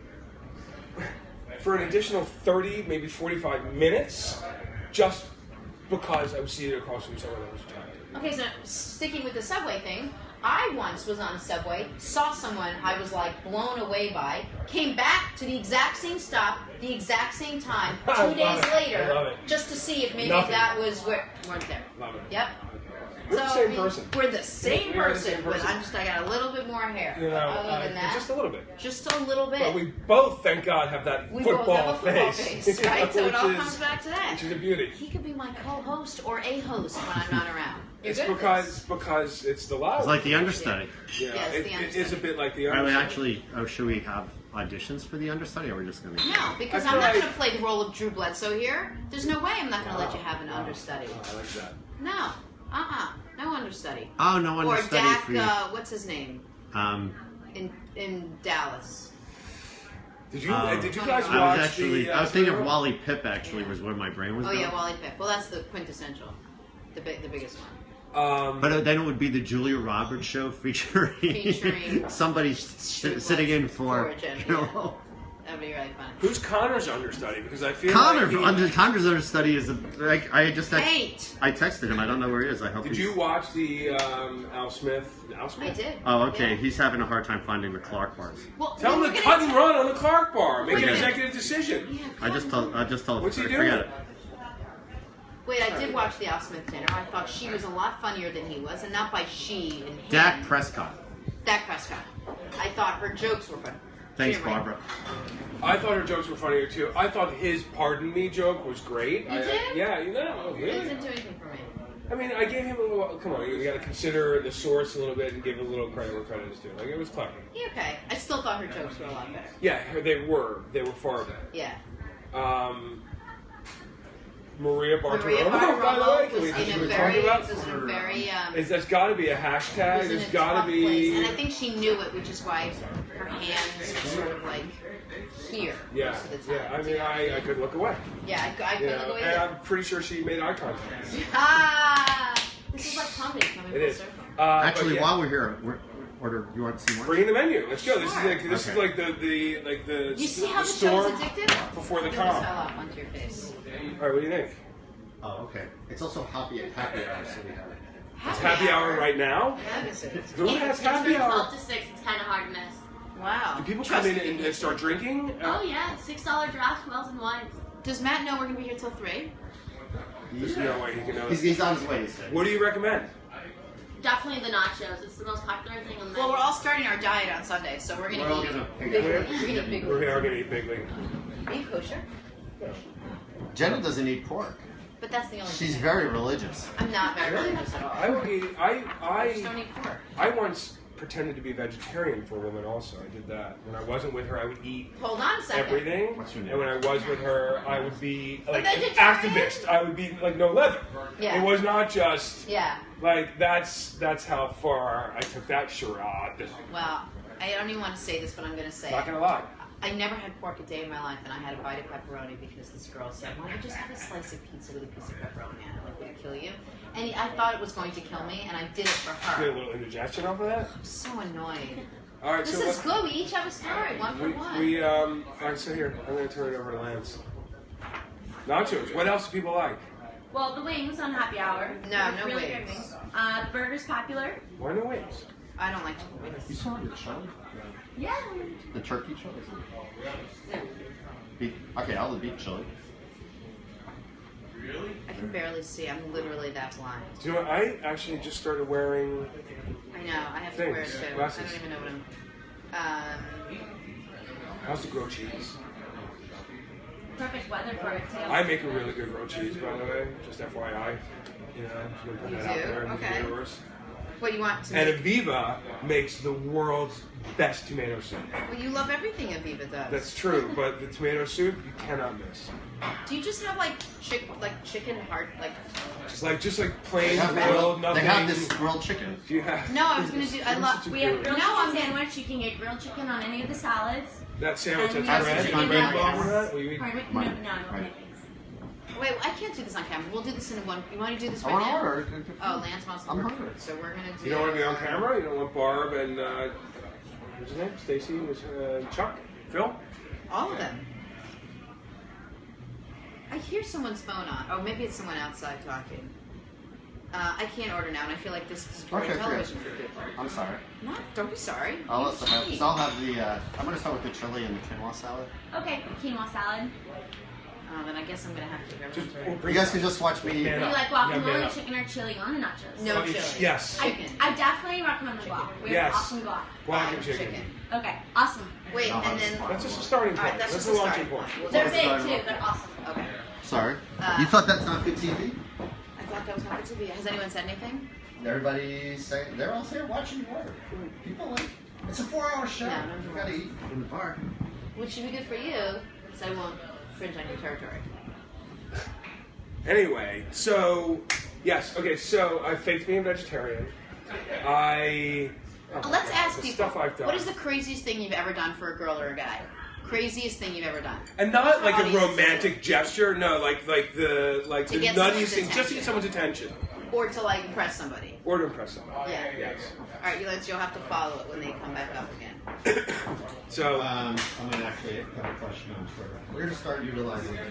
for an additional 30, maybe 45 minutes just because I was seated across from someone that was attractive. Okay, so sticking with the subway thing, I once was on a subway, saw someone I was like blown away by, came back to the exact same stop, the exact same time, 2 I love days it. later, I love it. just to see if maybe Nothing. that was where weren't there. Love it. Yep. We're the So, same I mean, person. We're the same We're the person, same but person. I got a little bit more hair. You know, Other than that, just a little bit. just a little bit. But we both, thank God, have that We football both have a football face. face, right? So it all Which is- comes back to that. Which is a beauty. He could be my co-host or a host when I'm not around. You're It's good at this. because it's the loud. It's like the understudy. Yeah, Yeah, it's the it is a understudy. bit like the Are we understudy. actually? Oh, should we have auditions for the understudy, or are we just going to? No, because I I'm feel not like- going to play the role of Drew Bledsoe here. There's no way I'm not going to let you have an understudy. I like that. No. No understudy. Oh, no Or understudy Dak, for you. what's his name? Um, In Dallas. Did you Oh. did you guys I watch I was actually. the? I was thinking of Supergirl? Wally Pip. Actually, was where my brain was Oh, going. yeah, Wally Pipp. Well, that's the quintessential. The biggest one. But then it would be the Julia Roberts show featuring, Featuring somebody sitting in for for Jim, Carol. That'd be really funny. Who's Connor's understudy? Because I feel Connor, like he- Connor's understudy is I just Paint! I texted him. I don't know where he is. I hope. Did he's- you watch the Al Smith? Al I Smith? did. Oh, okay. Yeah. He's having a hard time finding the Clark bars. Well, Tell we him were to gonna cut and ta- run on the Clark bar. Make We're an gonna- executive decision. Yeah, I just told. What's he Forget doing? it. Wait, I did watch the Al Smith dinner. I thought she was a lot funnier than he was, and not by she and him. Dak Prescott. Dak Prescott. I thought her jokes were funny. Thanks, She didn't write- Barbara. I thought her jokes were funnier too. I thought his "Pardon Me" joke was great. You did? Yeah, you know, It really. didn't do anything for me. I mean, I gave him a little. Come on, you got to consider the source a little bit and give a little credit where credit is due. Like it was clever. Yeah, okay. I still thought her jokes were a lot better. Yeah, they were far better. Yeah. Maria Bartiromo, Maria by the way, Bartiromo can we was in a talk very, about? There's got to be a hashtag. was in There's a got tough to place, be. and I think she knew it, which is why her hands were sort of like here. Yeah, most of the yeah. time. I mean, I could look away. Yeah, I You couldn't know, go and either. I'm pretty sure she made eye contact. This is like comedy coming It full is. circle. but Actually, yeah. while we're here, order. You want to see more? Bring in the menu. Let's go. This Sure. is Okay. like the You see how the storm show's addictive? before the You almost calm. fell off onto your face. All right, what do you think? Oh, okay. It's also happy hour, so we have it. It's happy hour right now. That is it. Who has It's happy from hour? 12 to 6. It's kind of hard to miss. Wow. Do people Trust come in me. and start drinking? Oh, yeah. $6 drafts, wells, and wines. Does Matt know we're gonna be here till 3? There's no way he can know. He's on his way, he said. What do you recommend? Definitely the nachos. It's the most popular thing on the Well, menu. we're all starting our diet on Sunday, so we're We're gonna all eat gonna pick big. up. We're gonna eat big. We are going to eat big league. Are you kosher? Jenna doesn't eat pork. But that's the only She's thing. very religious. I'm not very religious at all. I will eat. I just don't eat pork. I once pretended to be vegetarian for a woman. Also, I did that. When I wasn't with her, I would eat Hold on a second. everything. What's your name? And when I was with her, I would be like an vegetarian? activist. I would be like no leather. Yeah. It was not just Yeah. like that's how far I took that charade. Well, I don't even want to say this, but I'm going to say Not it. gonna lie. I never had pork a day in my life, and I had a bite of pepperoni because this girl said, "Why don't you just have a slice of pizza with a piece of pepperoni on it? Like, would it kill you?" And I thought it was going to kill me, and I did it for Get a her. little indigestion off of that. I'm so annoyed. All right, This so is good. We each have a story, one for one. all right, so here I'm gonna turn it over to Lance. Nachos. What else do people like? Well, the wings on happy hour. No, no really wings. Great wings. The burger's popular. Why no wings? I don't like chicken wings. You saw the chili? Yeah. The turkey chili? No. Beef. Okay, I'll the beef chili. I can barely see. I'm literally that blind. Do you know what? I actually just started wearing. I know. I have to wear it Things, too. glasses. I don't even know what I'm. How's the grilled cheese? Perfect weather for it too. I make a really good grilled cheese, by the way. Just FYI. You know, just gonna put You that out do? there in Okay. the universe. What you want to? And Make? Aviva makes the world's best tomato soup. Well, you love everything Aviva does. That's true, but the tomato soup you cannot miss. Do you just have like chicken heart like? Just like plain They grilled, nothing. have this grilled chicken. Do you have? No, I was gonna do. I love. We have grilled No, I'm chicken sandwich. You can get grilled chicken on any of the salads. That sandwich And that's we have red. chicken You rainbow nuggets. over that? Will you eat? Pardon me? Mine. No, no, Mine. okay. Wait, I can't do this on camera. We'll do this in one. You want to do this I right want to now? order. Oh, Lance wants to I'm order hungry. food, so we're gonna do. You don't want to be on camera? You don't want Barb and what's his name? Stacy, Chuck, Phil? All of them. I hear someone's phone on. Oh, maybe it's someone outside talking. I can't order now, and I feel like this is Okay, television for people. I'm sorry. No, don't be sorry. I'll It's also have. cheap. So I'll have the. I'm gonna start with the chili and the quinoa salad. Okay, quinoa salad. Then I guess I'm gonna have to go. Just, You guys can just watch me. Man Do you up. like Yeah, man guacamole, up. chicken, or chili on the nachos? No Oh, chili. yes. Chicken. I definitely recommend the guac. We have Yes. awesome guac. Guac and chicken. Okay, awesome. Wait, I'll and have then. this That's just a starting All right, point. that's That's just a a launching starting point. point. They're We'll big talk too. They're awesome. Okay. Sorry. You thought that's not good TV? I thought that was not good TV. Has anyone said anything? Everybody's saying they're all saying watching water. People like it's a 4-hour show. No, no, You no. gotta eat in the park. Which should be good for you, because I won't fringe on your territory. Anyway, so yes, okay, so I faked being vegetarian. Let's ask the people. stuff I've done. What is the craziest thing you've ever done for a girl or a guy? Craziest thing you've ever done? And not like a Audience. romantic gesture, no, like the To the get nuttiest someone's thing, just to attention. get someone's attention. Or to like impress somebody? Or to impress someone. Yeah. Yes. All right, you'll have to follow it when they come back up again. So, I'm gonna actually have a question on Twitter. We're gonna start utilizing it.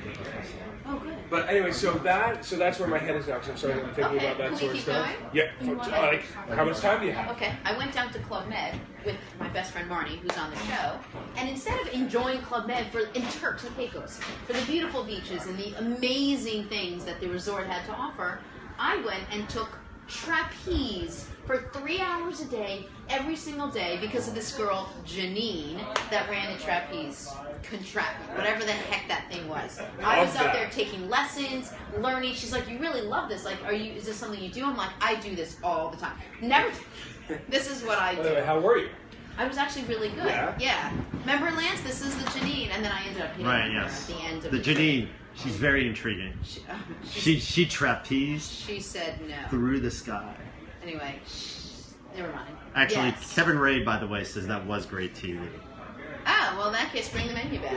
Oh, good. but anyway, so that's where my head is now, because I'm starting thinking Okay, about that can we sort of keep stuff. going? Yeah. Like, how much time do you have? Okay, I went down to Club Med with my best friend Marnie, who's on the show, and instead of enjoying Club Med in Turks and Caicos for the beautiful beaches and the amazing things that the resort had to offer, I went and took trapeze for 3 hours a day, every single day, because of this girl, Janine, that ran the trapeze contraption, whatever the heck that thing was. I was Love out that. there taking lessons, learning. She's like, "You really love this? Like, is this something you do?" I'm like, "I do this all the time. Never. This is what I By the way, do." how were you? I was actually really good. Yeah? Remember, Lance? This is the Janine, and then I ended up hitting Right, her yes. at the end of The Janine, she's very intriguing. She trapezed She said no. through the sky. Anyway, never mind. Actually, Yes. Kevin Ray, by the way, says that was great TV. Ah, well, in that case, bring the menu back.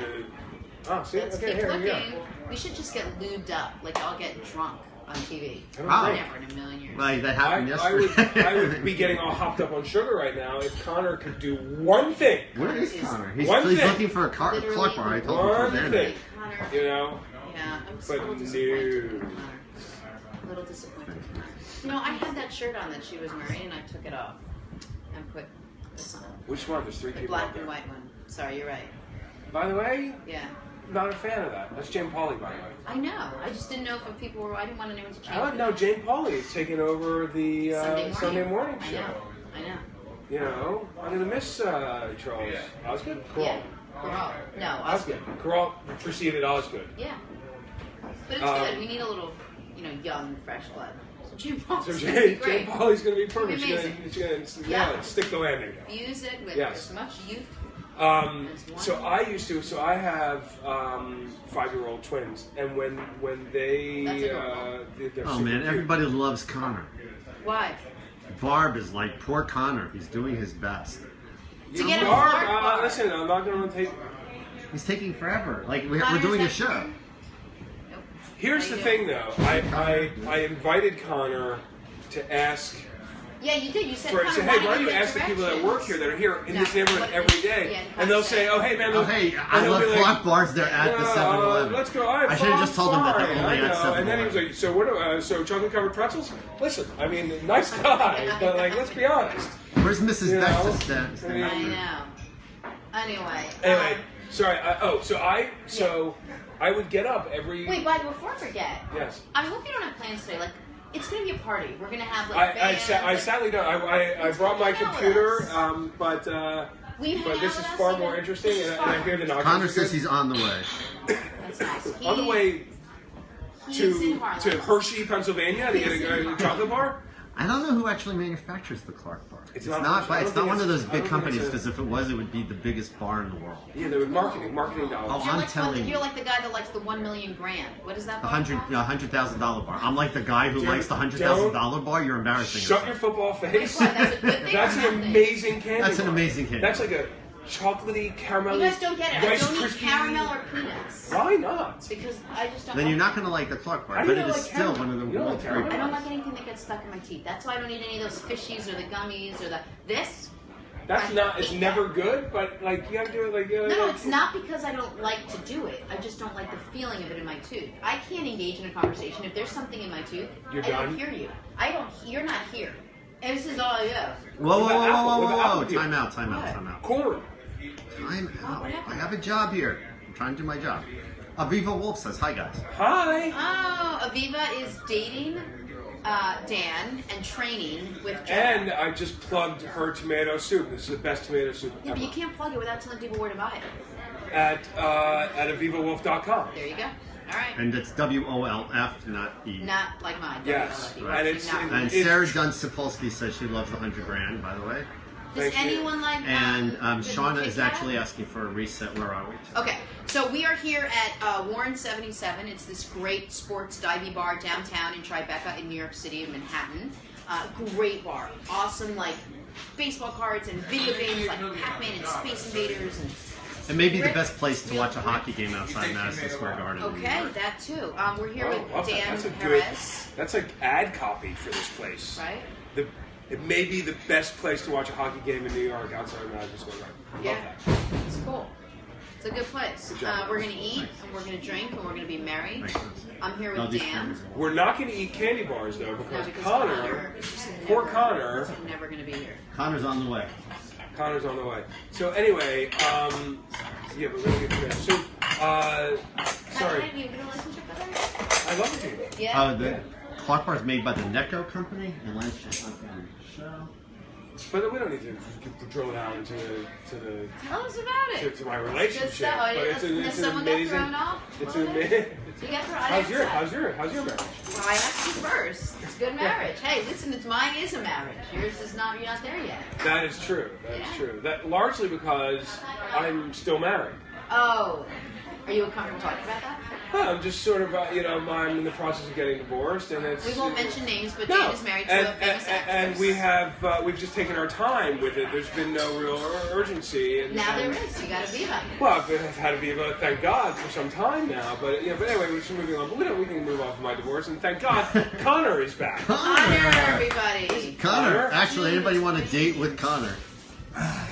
Oh, see? Let's Okay, keep here we go. looking. We should just get lubed up, like I'll get drunk on TV. Wow. Never in a million years. Like that I happened would, yesterday. I would be getting all hopped up on sugar right now if Connor could do one thing. Where is Connor? He's One thing. looking for a Literally Clark bar. I told him one before there. thing. Connor, You know? yeah, I'm just But a little no. disappointed. in Connor. A little disappointed. You know, I had that shirt on that she was wearing, and I took it off and put this on. Which one? There's three The people black out there. and white one. Sorry, you're right. By the way, Yeah. not a fan of that. That's Jane Pauley, by the way. I know. I just didn't know if people were. I didn't want anyone to change. I don't it. know. Jane Pauley is taking over the Sunday morning. show. I know. You know, I'm gonna miss Charles Osgood. Cool. Yeah. Cool. No, Osgood. Carl preceded Osgood. Yeah. But it's good. We need a little, young, fresh blood. So Jane Paul's So gonna be Jane great. Pauley's going to be perfect. It'll be She's going to Yeah. stick the landing. Fuse it with Yes. as much youth. So I have 5-year-old twins, and when they That's adorable. they're Oh super man, cute. everybody loves Connor. Why? Barb is like, poor Connor. He's doing his best. To get him a Barb, Clark bar. listen, I'm not going to take. He's taking forever. Like we're Connor's doing a that- show. Nope. Here's How the you thing, doing? though. I invited Connor to ask. Yeah, you did. You said, For, Connor, say, hey, why don't you get ask the people that work here that are here in No, this neighborhood what- every day, yeah, and they'll say, say, oh, hey, man, Oh hey, I and they'll love be like, Clark bars. They're at the 7-Eleven. Let's go. All right, I should have just told them that they're fine, only I at know. And then he was 7-Eleven. like, so what? So chocolate covered pretzels? Listen, I mean, nice guy, but like, let's be honest. Where's Mrs. You know, Beck's I mean- I know. Anyway. Anyway, sorry. So I would get up every. Wait, but before I forget, Yes. I hope you don't have plans today. Like, it's gonna be a party. We're gonna have I like bands. sadly don't. I brought my Hang out with computer, us. but Will you hang out this is with us far even? more interesting, This is and I fun. hear the nachos. Connor are says good. he's on the way. That's nice. On the way He's in to Harlem. Hershey, Pennsylvania, to get a chocolate bar. I don't know who actually manufactures the Clark bar. It's It's not- not. I don't It's think not one of it's- those I big don't think companies it's a- because if it was, it would be the biggest bar in the world. Yeah, they would marketing dollars. Oh, You're I'm like, telling you're you. like the guy that likes the 1 million grand. What is that? The bar $100,000 bar. I'm like the guy who Dude, likes the $100,000 bar. You're embarrassing. Shut your yourself. football face. Wait, what? That's a good thing That's or an a bad thing? amazing candy. That's an bar. amazing candy That's bar. like a chocolatey, caramel. You guys don't get it. I Rice don't eat Krispie- caramel or peanuts. Why not? Because I just don't Then like you're not it. going to like the Clark bar, How do but you it not is like still caramel? one of the You don't world's like great caramel? I don't bars. like anything that gets stuck in my teeth. That's why I don't eat any of those fishies or the gummies or the this. That's I not. It's hate never that. good, but like you gotta do it like. No, it's not because I don't like to do it. I just don't like the feeling of it in my tooth. I can't engage in a conversation if there's something in my tooth. You're I don't done? hear you. I don't. You're not here. And this is all I know. Whoa, whoa, What about whoa, apple? whoa, What about whoa, whoa. apple juice? Time out, time out, What? time out. Corn. Time out. what happened? I have a job here. I'm trying to do my job. Aviva Wolf says, hi guys. Hi. Oh, Aviva is dating Dan and training with Joe. And I just plugged her tomato soup. This is the best tomato soup Yeah, but you ever. can't plug it without telling people where to buy it. At avivawolf.com. There you go. All right. And it's WOLF, not E. Not like mine. Yes, WLF. and it's- Not it- And It's- Sarah Dunn Sapolsky says she loves the 100 grand, by the way. Does Thank you. anyone like And the Shauna Kit is Kat? actually asking for a reset. Where are we? Okay, so we are here at Warren 77. It's this great sports divey bar downtown in Tribeca in New York City, in Manhattan. Great bar, awesome like baseball cards and video games like Pac-Man and Space Invaders and. It may be the best place to watch a hockey game outside Madison Square Garden. in New Okay, York. that too. We're here Oh, with love that. Dan That's a good. Perez, That's like ad copy for this place. right? It may be the best place to watch a hockey game in New York outside of Madison Square Garden. I love Yeah. that. It's cool. It's a good place. Good job. We're gonna eat and we're gonna drink and we're gonna be merry. Makes sense. I'm here All with these Dan. cameras are- We're not going to eat candy bars though No, because because Connor, is just poor never- Connor, is never gonna be here. Connor's on the way. Connor's on the way. So anyway, yeah, but we're gonna get to that. So, sorry, Have you been in a relationship with her? I love it. Yeah. The Clark bar is made by the Necco Company. And let's check out the show. But we don't need to drill down into the Tell us about it. to my Good relationship. stuff. Oh, But yeah. it's an Has someone got amazing. thrown off? It's a an little bit? amazing. You got thrown. How's your marriage? Well, I asked you first. It's good marriage. Hey, listen, mine is a marriage. Yours is not. You're not there yet. That is true. That is Yeah. true. That largely because I'm still married. Oh, are you comfortable talking about that? Well, I'm just sort of, I'm in the process of getting divorced, and it's. We won't mention names, but No, Dan is married to a famous actress. and we've just taken our time with it. There's been no real urgency. And, Now there is. You got to be that. Well, I've had Aviva, thank God, for some time now. But but anyway, we're just moving on. But we can move on from my divorce, and thank God, Connor is back. Honor everybody. Connor. Connor? Actually, anybody want to date with Connor?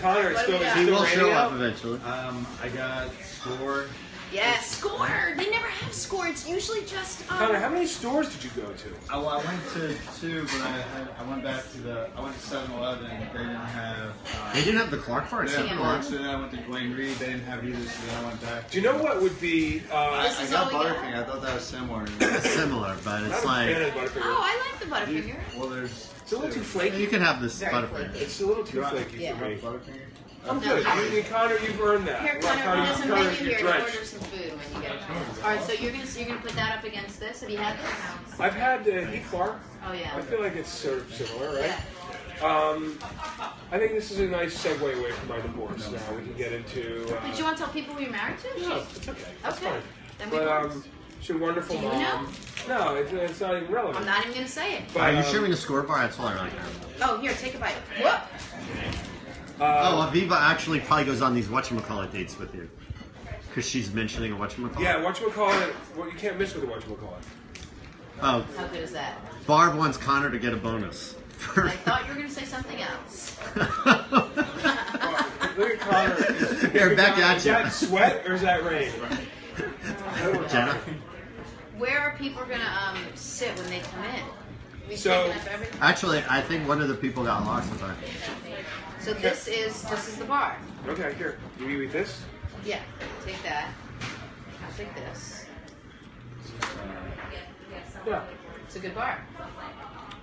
Connor is What still do we is got? He still will show radio. up eventually. I got Score. Yes, Score. They never have Score. It's usually just. Connor, how many stores did you go to? I went to 2, but I went back to I went to 7-Eleven. They didn't have. They didn't have the Clark bar. They It's didn't have Yeah. Clark, so then I went to Dwayne Reed. They didn't have either, so then I went back. Do you know what would be? This I is got all we got. Butterfinger. I thought that was similar. similar, but I'm it's not a fan like of Butterfinger. Oh, I like the Butterfinger. Well, there's. It's a little too you flaky. can have this Very Butterfinger. flaky. It's a little too You want flaky Yeah. for me. Butterfinger? I'm good. I mean, Connor, you've earned that. Here, Well, Connor, there's a Connor, menu you're here. drenched. Order some food when you get it. All right, so you're gonna put that up against this. Have you had this? I've had the Heat Bar. Oh yeah. I feel like it's sort of similar, right? Yeah. I think this is a nice segue away from my divorce. Now we can get into. Did you want to tell people who you're married to? No, it's okay. That's Okay. fine. Then we But won't. she's a wonderful Do you mom. No, it's not even relevant. I'm not even gonna say it. But, Are you sharing the score bar? That's all I really care. Oh, here, take a bite. Whoop. Oh, Aviva actually probably goes on these whatchamacallit dates with you. Because she's mentioning a whatchamacallit. Yeah, whatchamacallit, what you can't miss with a whatchamacallit. Oh, How good is that? Barb wants Connor to get a bonus. I thought you were gonna say something else. Look at Connor. Here, back at Is you. that sweat or is that rain? Jenna? Where are people gonna sit when they come in? We So- taking up everything? Actually, I think one of the people got lost. I So this is the bar. Okay, here. Do you eat this? Yeah. Take that. I'll take this. Yeah. It's a good bar.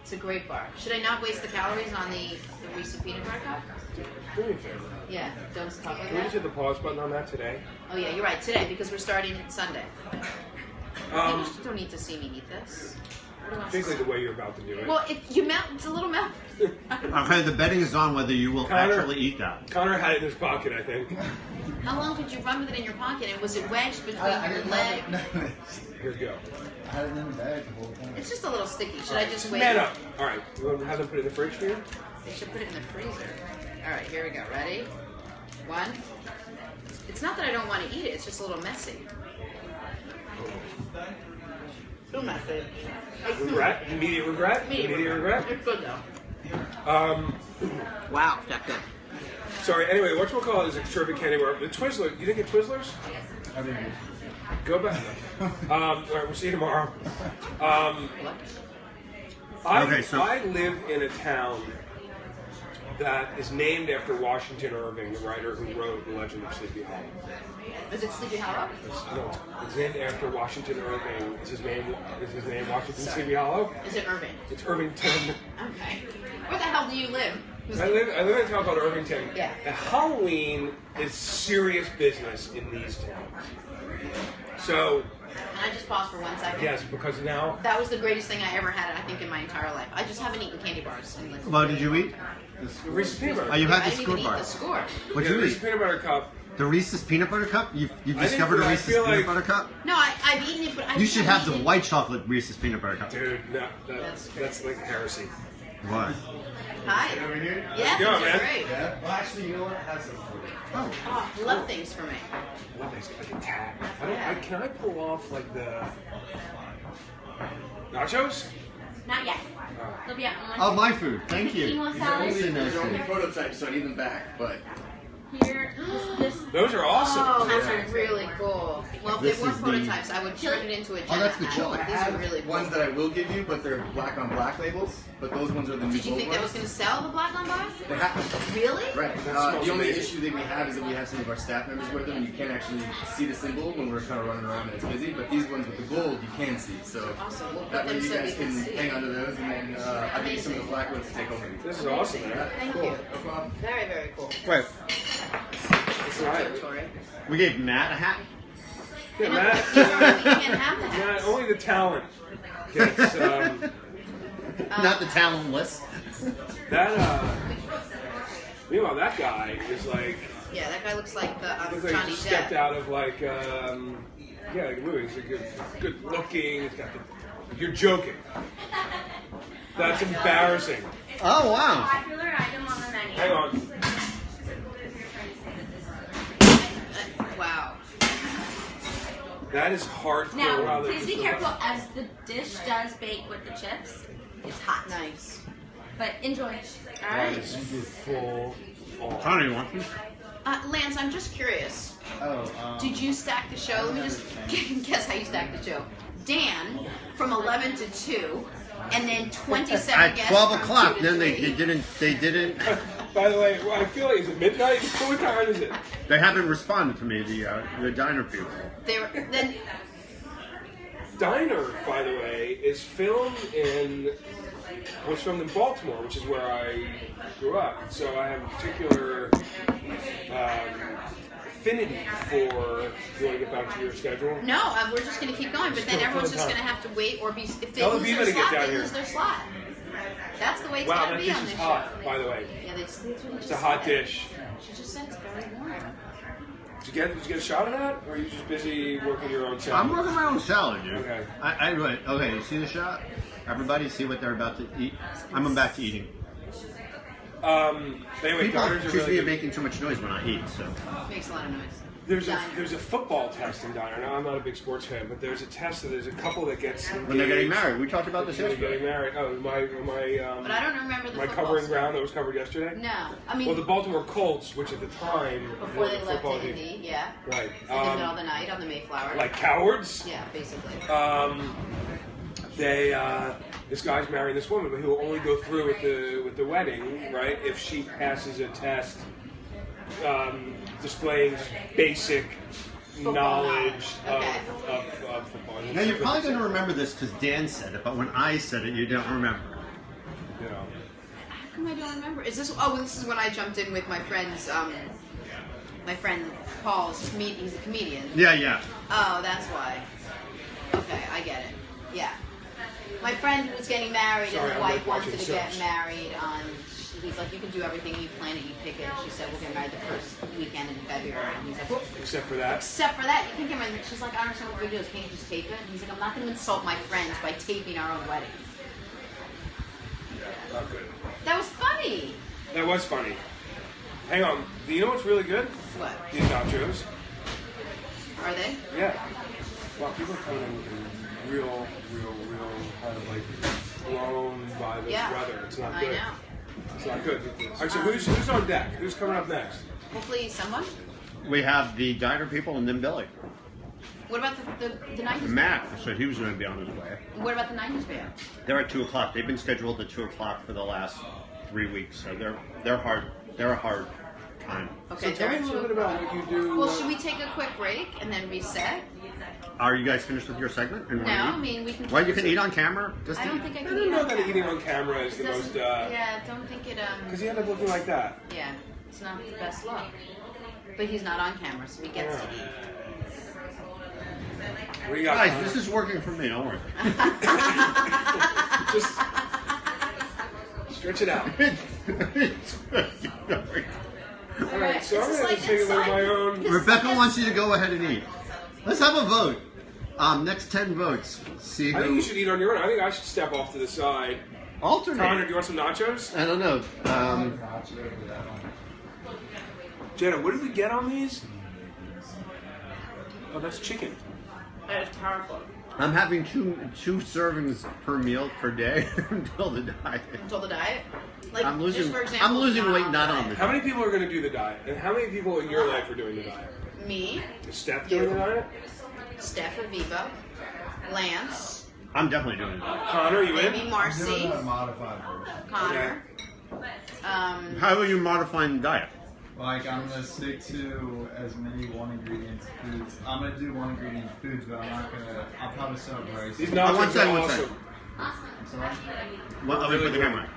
It's a great bar. Should I not waste the calories on the Reese's peanut butter cup? Do me a favor. Yeah. Don't stop like Can we just that. hit the pause button on that today? Oh yeah, you're right. Today because we're starting Sunday. Um, You don't need to see me eat this. What do you want to particularly see? the way you're about to do it. Well, you melt. It's a little melt. Okay, the betting is on whether you will Connor- actually eat that. Connor had it in his pocket, I think. How long could you run with it in your pocket? And was it wedged between I your didn't leg? have it. No, Here we go. I had it in the bag the whole time. It's just a little sticky. Should I just wait? Man up. All right. You want to have them put it in the fridge for you? They should put it in the freezer. All right, here we go. Ready? One. It's not that I don't want to eat it. It's just a little messy. Too messy. Regret? Immediate regret? Immediate regret? It's good though. Wow, that good. Sorry, anyway, whatchamacallit is a terrific candy bar. The Twizzlers, you didn't get Twizzlers? I didn't. Go back. All right, we'll see you tomorrow. What? Okay, so- I live in a town that is named after Washington Irving, the writer who wrote The Legend of Sleepy Hollow. Is it Sleepy Hollow? No, it's named after Washington Irving. Is his name Washington Sleepy Hollow? Is it Irving? It's Irvington. Okay. Where the hell do you live? I live in a town called Irvington. Yeah. And Halloween is serious business in these towns. So, Can I just pause for 1 second? yes, because now That was the greatest thing I ever had, I think, in my entire life. I just haven't eaten candy bars. What did you eat? the Reese's Peanut Butter. Oh, you I had the didn't score even eat bar. the score. What'd Yeah, you Reese's eat? Peanut Butter Cup. The Reese's peanut butter cup? You've I discovered a think- I Reese's feel peanut like- butter cup? No, I've eaten it, but I You should have the eaten it. white chocolate Reese's peanut butter cup. Dude, no, That's that's like heresy. What? Hi. Over here? Yeah, Go, these are man. great. Yeah. Well, actually, you know what? Has some food. Oh. Oh, I love things for me. What is like a tag? Can I pull off like the nachos? Not yet. Oh. They'll be out in one Oh, my food. Thank you. Quinoa salad. There's only prototypes, so I need them back, but Here. This. Those are awesome. Oh, those are really cool. Well, if This they weren't is the- prototypes, I would turn it into a Oh, that's the Jenna chili. hat. I These have are really cool. ones that I will give you, but they're black on black labels. But those ones are the new Did you gold think that was ones. going to sell the black on black? They have, Really? right. That The smells only amazing. issue that we have is that we have some of our staff members with them, and you can't actually see the symbol when we're kind of running around and it's busy. But these ones with the gold, you can see. So Awesome. We'll that put way them you so we guys can can see. hang on to those, and then I'll give you some of the Amazing. black ones to take over. This is awesome, man. Thank Cool. you. No problem. Very, very cool. Wait, It's Right. territory. we gave Matt a hat? I Yeah, know, Matt. but these are, we can't have the Matt, hats. only the talent gets Not the talentless. that. Meanwhile, that guy is like Yeah, that guy looks like the looks like he Johnny just stepped Depp. out of like like a movie. He's a good looking. He's got the. You're joking. That's embarrassing. Oh, wow. Popular item on the menu. Hang on. Wow. That is hardcore. Now, Wow, that please is be the- careful as the dish does bake with the chips. It's hot. Nice. But enjoy. All That right. is full on. Connor, you want some? Lance, I'm just curious. Oh, Did you stack the show? Let me just guess how you stacked the show. Dan from 11 to 2, and then 27 At guests 12 from o'clock, 2 to then 3. they didn't, By the way, I feel like is it midnight? What time is it? they haven't responded to me, the diner people. They were then. Diner, by the way, was filmed in Baltimore, which is where I grew up. So I have a particular affinity for. Do you want to get back to your schedule? No, we're just going to keep going, but then everyone's just going to have to wait or be. If they Tell the lose Viva their to get slot, down they here. lose their slot. That's the way it's Wow, got to that be dish on is this hot, show. by the way. Yeah, that's what you It's just a hot said. dish. She just said it's very warm. Did you get a shot of that, or are you just busy working your own salad? I'm working my own salad, dude. Okay. Okay, you see the shot? Everybody see what they're about to eat? I'm back to eating. Anyway, People diners are accuse really me of good. making too much noise when I eat, so. Makes a lot of noise. There's Diner. a football test in Diner. Now, I'm not a big sports fan, but there's a test that there's a couple that gets engaged. When they're getting married. We talked about this When they're getting yesterday. married. Oh, my But I don't remember the my football covering stuff. ground that was covered yesterday? No, I mean Well, the Baltimore Colts, which at the time before were they the left football to team. Indy, yeah. Right. In the middle of the night on the Mayflower. Like cowards. Yeah, basically. This guy's marrying this woman, but he will only go through with the wedding, right? If she passes a test displaying just basic Football knowledge knowledge. of football. Now, you're probably going to remember this because Dan said it, but when I said it, you don't remember. You know. How come I don't remember? Is this? Oh, this is when I jumped in with my friend's. My friend Paul's. He's a comedian. Yeah. Oh, that's why. Okay, I get it. Yeah. My friend was getting married, Sorry, and the I'm wife like wanted watching to get soaps. married on. He's like, you can do everything, you plan it, you pick it. She said, we'll get married the first weekend in February. And he's like, well, Except for that. except for that, you can get married. She's like, I don't understand what we do. Can't you just tape it? And he's like, I'm not going to insult my friends by taping our own wedding. Not good. That was funny. That was funny. Hang on. Do you know what's really good? What? These nachos. Are they? Yeah. Well, people are coming in looking real kind of like blown by this Yeah. weather. It's not I good. know. It's not good. All right, so who's on deck? Who's coming up next? Hopefully someone. We have the diner people and then Billy. What about the 90s? Matt said he was going to be on his way. What about the 90s band? They're at 2 o'clock. They've been scheduled at 2 o'clock for the last 3 weeks, so they're hard. They're a hard time. Okay, So tell me they're a at little 2 bit about o'clock. what you do. Well, should we take a quick break and then reset? Are you guys finished with your segment? And No, wanna I eat? mean, we can. Well, you can eat on camera. Just I eat. don't think I I can don't eat know on that camera. eating on camera is It the most. doesn't- yeah, don't think it. Because you end up looking like that. Yeah, it's not the best look. But he's not on camera, so he gets to eat. What do you got? Guys, Connor? this is working for me. Don't worry. Just stretch it out. All right, so I'm This is going like to take a look at my inside. own. Rebecca wants you to go ahead and eat. Let's have a vote. Next 10 votes. See I think you who should eat on your own. I think I should step off to the side. alternate. Connor, do you want some nachos? I don't know. Jenna, what did we get on these? Oh, that's chicken. That is terrible. I'm having two servings per meal per day until the diet. Until the diet? Like, I'm losing. just for example, I'm losing not weight on not the on diet. the How diet. many people are going to do the diet? And how many people in your life are doing the diet? Me, Is Steph doing the diet? Steph Aviva, Lance, I'm definitely doing it. Connor, you Amy in? I'm doing Marcy, a modified version. Connor. How are you modifying the diet? Like, I'm gonna stick to as many one ingredient foods. I'm gonna do one ingredient foods, but I'm not gonna. I'll probably still have rice. These Oh, one nachos second, are one awesome. second. I'm sorry. What, I'll wait for the camera.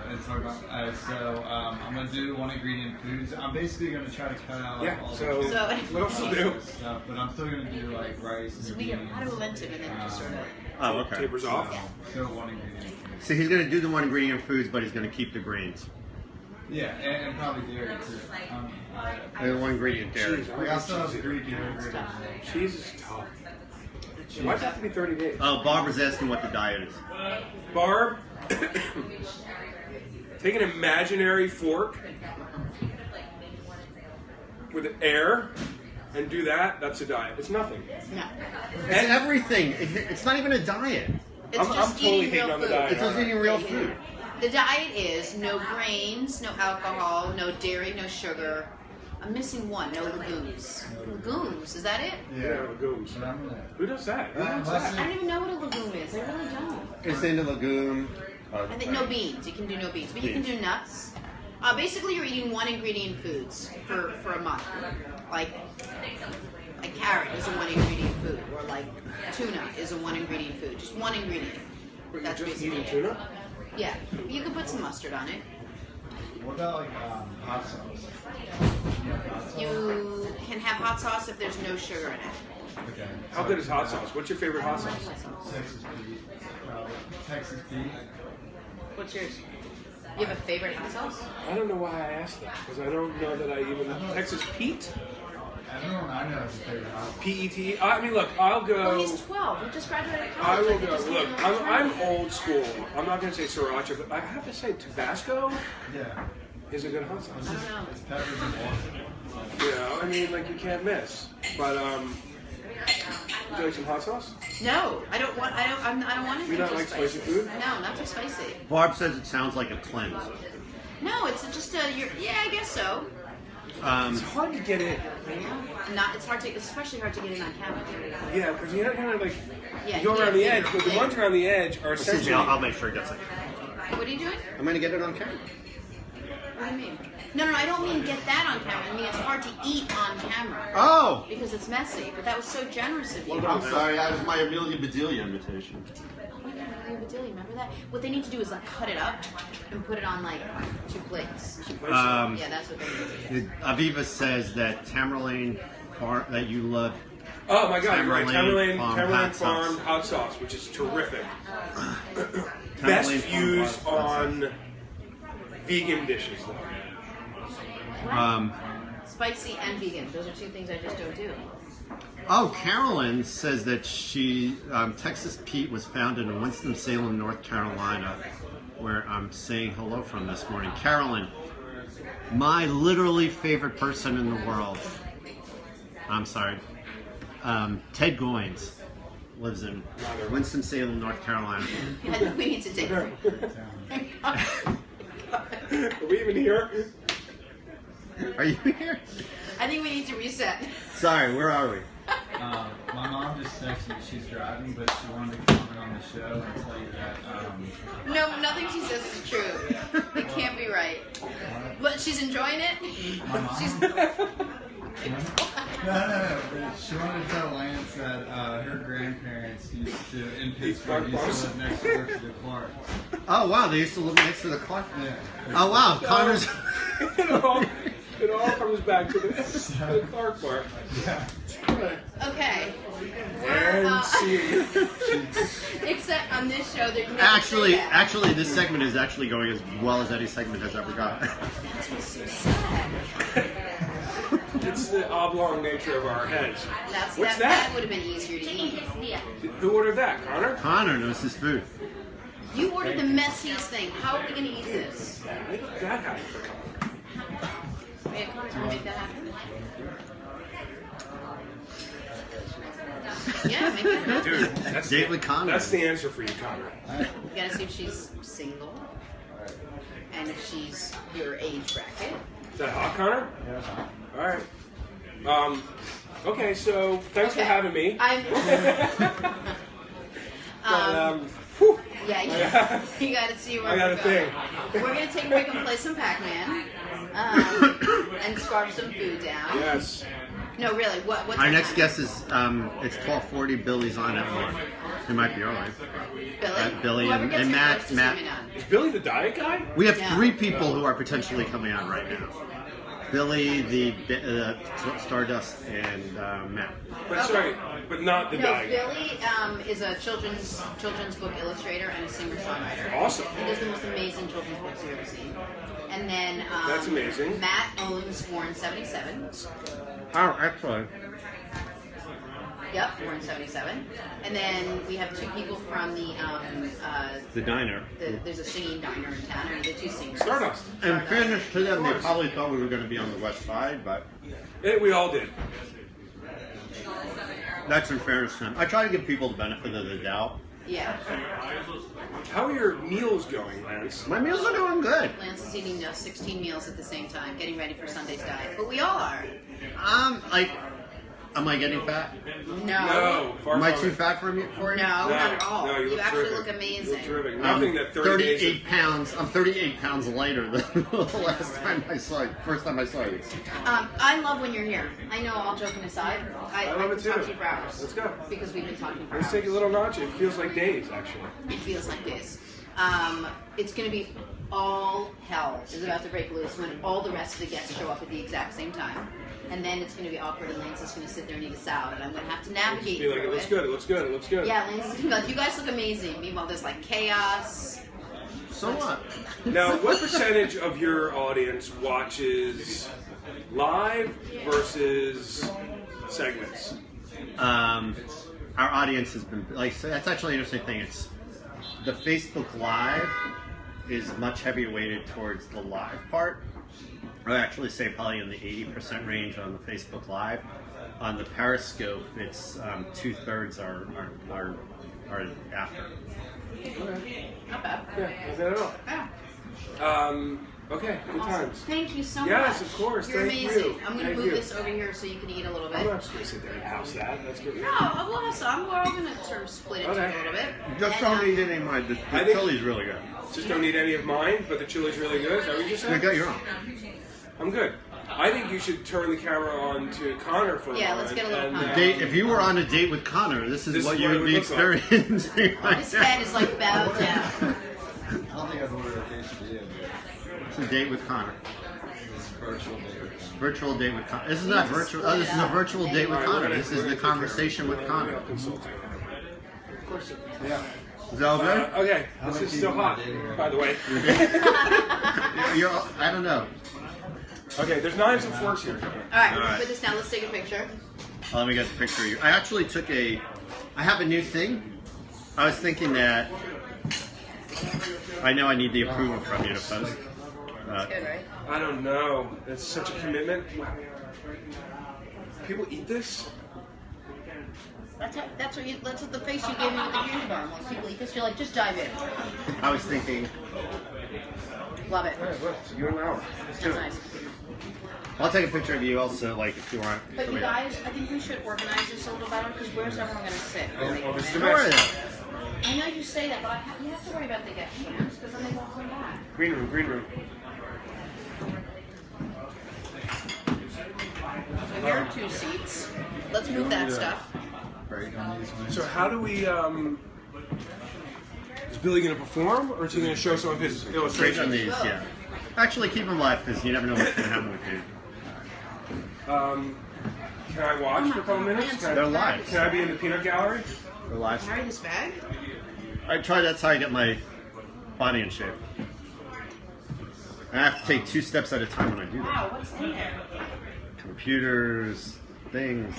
Let's talk about. I'm gonna do one ingredient foods. I'm basically gonna try to cut out Yeah, all so the So- what else to do? stuff, but I'm still gonna do like rice. So and we get a beans, lot of momentum and then just sort of. Oh, okay. Tapers off. Still one ingredient. Foods. So he's going to do the one ingredient foods, but he's going to keep the grains. Yeah, and probably dairy too. And one ingredient dairy. Jeez, Like, I still have cheese 3 yogurt. Cheese is tough. Why does it have to be 30 days? Oh, Barbara's asking what the diet is. Barb, take an imaginary fork with air and do that. That's a diet. It's nothing. No. It's everything. It's not even a diet. It's I'm just totally eating hating real on the food. diet. It's just eating real food. The diet is no grains, no alcohol, no dairy, no sugar. I'm missing one. No legumes. Legumes, is that it? Yeah, legumes. But I'm gonna. Who does that? Who does Unless that? I don't even know what a legume is. I really don't. It's in the legume. I think no beans. You can do no beans, but you can do nuts. Basically, you're eating one ingredient foods for a month. Like carrot is a one ingredient food, or like tuna is a one ingredient food. Just one ingredient. That's Just basically eating it. tuna? Yeah, you can put some mustard on it. What about like hot sauce? Hot sauce? You can have hot sauce if there's no sugar in it. Okay. How good is hot sauce? What's your favorite hot sauce? Texas Pete. Texas Pete. What's yours? You have a favorite hot sauce? I don't know why I asked that because I don't know that I even Texas Pete. Everyone I know has a favorite hot sauce. PET. I mean, look, I'll go. Well, he's 12. He just graduated I college. will Like, he go. just Look, didn't know I'm what to old school. I'm not going to say sriracha, but I have to say Tabasco Yeah. is a good hot sauce. I don't know. It's peppers and water. You know, I mean, like you can't miss. But would you like some hot sauce? No, I don't want. I don't want anything You don't too like spicy food? No, not too spicy. Barb says it sounds like a cleanse. No, it's just a. Yeah, I guess so. It's hard to get in. Not. It's hard to. It's especially hard to get in on camera. Yeah, because you're not kind of like Yeah, you go you around the can't edge, figure but the it. ones around the edge are Excuse me, essentially. I'll make sure it gets it. What are you doing? I'm gonna get it on camera. What do you mean? No, I don't mean get that on camera. I mean it's hard to eat on camera. Oh! Because it's messy. But that was so generous of you. I'm sorry, that was my Amelia Bedelia invitation. Oh my God, Maria Bedelia, remember that? What they need to do is like cut it up and put it on like 2 plates. Yeah, that's what they need to do. Aviva says that Tamerlane that you love. Oh my God, you're right. Tamerlane Tamerlane hot Farm sauce. hot sauce, which is terrific. Tamerlane Best Farm used hot sauce. on vegan dishes, though. Spicy and vegan. Those are 2 things I just don't do. Oh, Carolyn says that she Texas Pete was founded in Winston-Salem, North Carolina, where I'm saying hello from this morning. Carolyn, my literally favorite person in the world. I'm sorry. Ted Goins lives in Winston-Salem, North Carolina. I think we need to take a Are we even here? Are you here? I think we need to reset. Sorry, where are we? My mom just texted me. She's driving, but she wanted to comment on the show and tell you that. No, nothing she says is true. It can't be right. But she's enjoying it. My mom? She's No. She wanted to tell Lance that her grandparents used to, in Pittsburgh, used to live next door to the Clark. Oh wow, they used to live next to the Clark. Yeah. Oh wow, Connor's. It all comes back to the Clark part. Yeah. okay. And see. Except on this show, they're never Actually, say that. this segment is actually going as well as any segment has ever gone. That's what's so sad. It's the oblong nature of our heads. What's That would have been easier to eat. Yeah. Who ordered that, Connor? Connor knows his food. You ordered the messiest thing. How are we going to eat this? Make that happen. Yeah, Connor, can you make that happen? Yeah, make that happen. Dude, that's Date with Connor. That's the answer for you, Connor. You gotta see if she's single. And if she's your age bracket. Is that hot, Connor? All right. Okay, so thanks for Okay. having me. I'm. But, whew, Yeah, you gotta see where I got we're a going. thing. We're gonna take a break and play some Pac-Man. And scarf some food down. Yes. No, really, what's Our our next time? guest is it's 12:40. Billy's on at 1. It might be early. Billy? Billy Whoever and gets here Matt- first is Matt. coming on. Is Billy the diet guy? We have No. 3 people who are potentially coming on right now. Billy, the Stardust, and Matt. But Okay. sorry, but not the No, diet guy. Billy is a children's book illustrator and a singer-songwriter. Awesome. He does the most amazing children's books you've ever seen. And then That's amazing. Matt owns Warren 77. Oh, excellent. Yep, Warren 77. And then we have 2 people from the The diner. there's a singing diner in town, and the 2 singers. Stardust. In fairness to them, they probably thought we were going to be on the west side, but We all did. that's in fairness to them. I try to give people the benefit of the doubt. Yeah. How are your meals going, Lance? My meals are doing good. Lance is eating 16 meals at the same time, getting ready for Sunday's diet. But we all are. Like Am I getting fat? No, far Am I from too it. fat for me? Or no, not at all. No, you look actually terrific. look amazing. You look terrific. I'm Nothing that 30 days. 38 pounds. I'm 38 pounds lighter than the last time I saw you. First time I saw you. I love when you're here. I know, all joking aside, I love could it talk too. to you for hours. Let's go. Because we've been talking for Let's hours. take a little notch. It feels like days, actually. It feels like this. It's going to be all hell is about to break loose when all the rest of the guests show up at the exact same time. And then it's going to be awkward, and Lance is going to sit there and eat a salad. I'm going to have to navigate Be like, through it looks it. good. It looks good. It looks good. Yeah, Lance is going to be like, you guys look amazing. Meanwhile, there's like chaos. So what? Now, what percentage of your audience watches live versus segments? Our audience has been like, so that's actually an interesting thing. It's the Facebook Live is much heavier weighted towards the live part. I would actually say probably in the 80% range on the Facebook Live. On the Periscope, it's 2/3 are after. Not bad. Yeah, not bad at all. Yeah. Okay, good Awesome. times. Thank you so much. Yes, of course. You're Thank amazing. you. I'm going to Thank move you. this over here so you can eat a little bit. I'm not just going to sit there and house that. That's good. No, we'll have some. We're all going to sort of split it Okay. a little bit. Just And, don't eat any of mine. The I think- chili's really good. Just don't need any of mine, but the chili's really good. Is that what you You said? got your own. I'm good. I think you should turn the camera on to Connor for a Yeah, moment. let's get a little and, Connor. Date, if you were on a date with Connor, this is what you would be it would look like. experiencing right This now. head is like bowed down. I don't think I've ordered a quesadilla, but It's a date with Connor. it's virtual date. Virtual date with Connor. This is not virtual. Oh, this is a virtual date with Connor. This is the conversation with Connor. Of course you Yeah. Is that all good? Okay, this is still hot, by the way. I don't know. Okay, there's knives and forks here. All right, All right. put this down. Let's take a picture. Let me get the picture of you. I actually took I have a new thing. I was thinking that I know I need the approval from you to post. That's good, right? I don't know. It's such a commitment. People eat this? That's what the face you gave me with the candy bar. When people eat this, you're like, just dive in. I was thinking Love it. All right, look, it's you and Al. Let's do That's it. nice. I'll take a picture of you also, like if you want. But you guys, I think we should organize this a little better because where's everyone going to sit? Oh, this is the Don't worry best. though. I know you say that, but you have to worry about the guest champs because then they won't come back. Green room, green room. So here are 2 seats. Let's move that stuff. Right on these ones. So how do we, is Billy going to perform or is he going to show some of his Straight illustrations? on these, yeah. Actually, keep them live because you never know what's going to happen with you. Can I watch for a couple minutes? Can They're I, live. can I be in the peanut gallery? They're live. Carry this bag. I try. That's how I get my body in shape. I have to take 2 steps at a time when I do that. Wow, what's in there? Computers, things.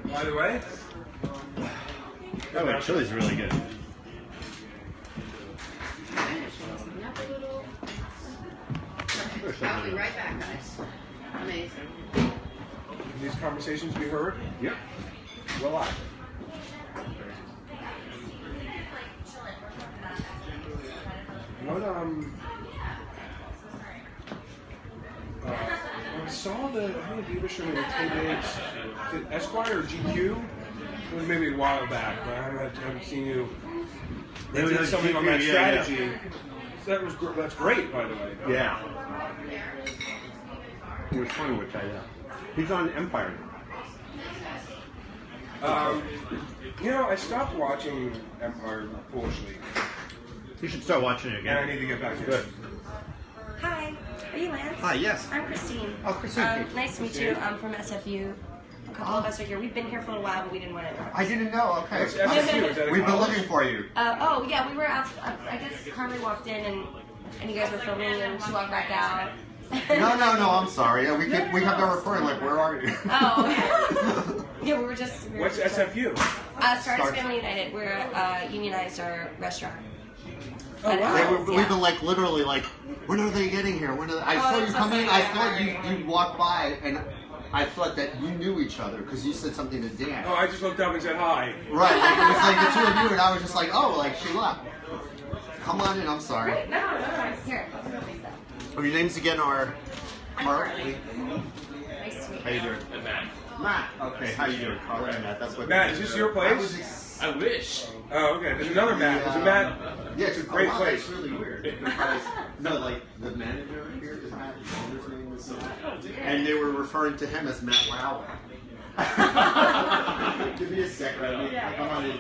By the way, Oh, the chili's really good. I'll be right back, guys. Amazing. can these conversations be heard? Yep. We're live. What I saw the Beaver show with Tay Biggs, is it Esquire or GQ? It was maybe a while back, but I haven't seen you. They Maybe did that's something on GQ, that yeah, strategy. That's great, by the way. Yeah. It was funny, which he's on Empire. I stopped watching Empire foolishly, You should start watching it and I again. need to get back to Good. it. Hi, are you Lance? Hi, yes. I'm Christine. Oh, Christine. Nice to meet you. I'm from SFU. A couple of us are here. We've been here for a while, but we didn't want to. I didn't know. Okay. What's SFU? Is that a We've been college? looking for you. Oh yeah, we were out. I guess Carly walked in and you guys were filming, and she walked back out. No. I'm sorry. Yeah, we have no recording. Like, where are you? Oh. Yeah, we were just. What's SFU? Stars Family United. We're unionized our restaurant. Oh, wow. We've been like literally like, when are they getting here? When are they? I saw you that's come in. okay. I thought you walked by, and I thought that you knew each other because you said something to Dan. Oh, I just looked up and said hi. Right. Like, it was like the 2 of you, and I was just like, oh, like she left. Come on in. I'm sorry. Great. No. Here. Let's go face that. Your names again are I'm Carl. Carly. Nice to meet How you you. doing? Matt. Okay, how you doing, Carla and Matt? That's what. Matt, is this your place? I wish. Oh, okay. There's another Matt. There's a Matt. Yeah, it's a great place. It's really weird because like the manager here is Matt. The owner's name is Matt, and they were referring to him as Matt Lauer. Give me a second. Come on in.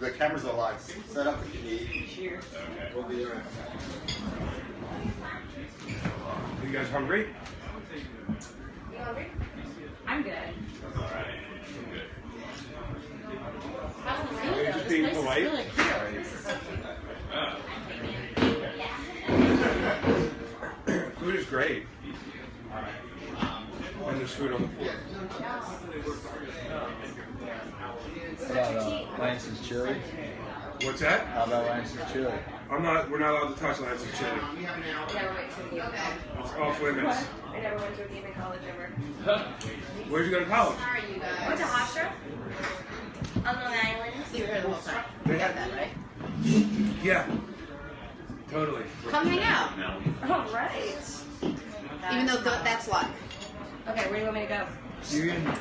The cameras are live. Set up. Cheers. Okay. We'll be there. You guys hungry? You hungry? I'm good. All right. I'm good. Are you just being polite? Really cute. Food is great. And there's food on the floor. How about Lance's chili? What's that? How about Lance's chili? We're not allowed to touch Lance's chili. I never went to a game. It's off limits. I never went to a game in college ever. Where'd you go to college? Sorry, you guys. I went to Hofstra on Long Island. So you were here the whole time. They You got had- that, right? Yeah. Totally. Come hang out. All right. Even though that's live. Okay, where do you want me to go? You can.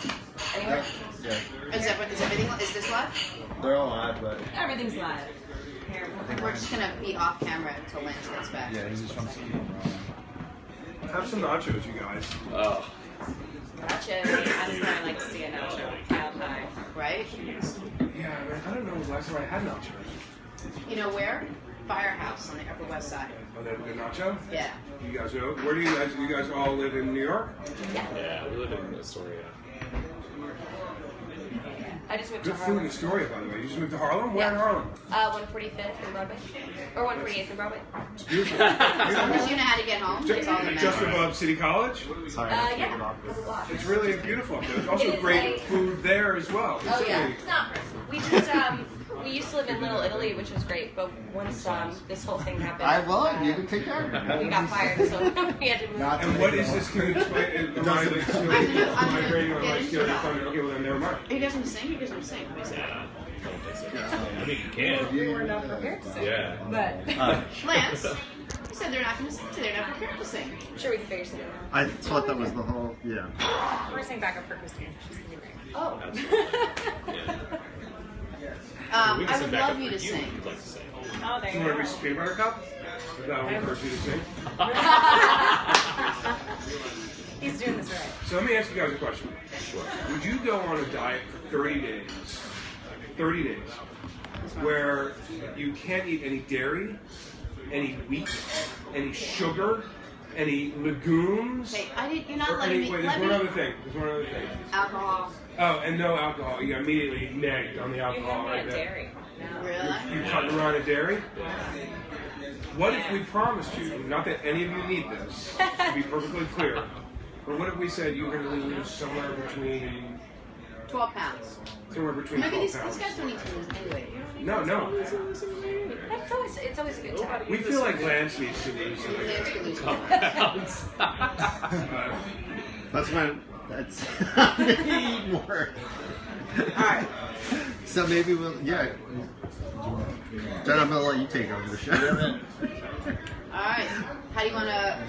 Anywhere? Yeah, Is everything? Is this live? they're all live, but Everything's live. Here. We're just gonna be off camera until Lance gets back. yeah, he just wants to keep them rolling. Have some nachos, you guys. Oh. Gotcha. Honestly, I like to see a nacho. Cow pie. Right? Yeah, man, I don't know the last time I had nachos. You know where? Firehouse on the Upper West Side. Oh, the nacho? Yeah. You guys know? Where do you guys all live in New York? Yeah, we live in Astoria. I just moved to Good food Harlem. in Astoria, by the way. You just moved to Harlem? Where in Harlem? 145th in Broadway. Or 148th in Broadway. It's beautiful. As long as you know how to get home, that's all that Just matters. above City College. Sorry. Yeah. It's really beautiful up there. There's also It is great like- food there as well. Oh yeah. Really- It's not. We used to live in Little Italy, which was great, but once this whole thing happened, You can take care of it. we got fired, so we had to move. Not And what is this? Can you explain? Am I like stealing? Am I brain or am I Get stealing into thunder? Okay, well then never mind. He doesn't sing. He doesn't sing. Yeah. I don't think so. I mean, you can. We were not prepared to sing. Yeah. But Lance, you said they're not going to sing today. They're not prepared to sing. I'm sure we can figure something out. I thought that was the whole. Yeah. We're gonna sing backup for Christine. She's gonna be great. Oh. Yeah. We can I sing would back love up you for to sing. if you'd like to sing. Oh, there You you want go. a Reese's peanut butter cup? That will encourage you to sing. He's doing this right. So let me ask you guys a question. Would you go on a diet for 30 days? 30 days. Where you can't eat any dairy, any wheat, any sugar, any legumes, Hey, you're not or letting any. me. Wait, Let there's one me. other thing. There's one other thing. Alcohol. Oh, and no alcohol. You immediately nagged on the You alcohol have me right at there. dairy. No. Really? You cut around a dairy? What if we promised you, not that any of you need this, to be perfectly clear, but what if we said you were going to lose somewhere between 12 pounds. 12 Maybe these pounds? guys don't need to lose anyway. No. It's always a good time. We feel like Lance needs to lose something. Lance can lose. That's when. That's. I need more. Alright. So maybe we'll. Yeah. Jen, I'm gonna let you take over the show. Alright. How do you want to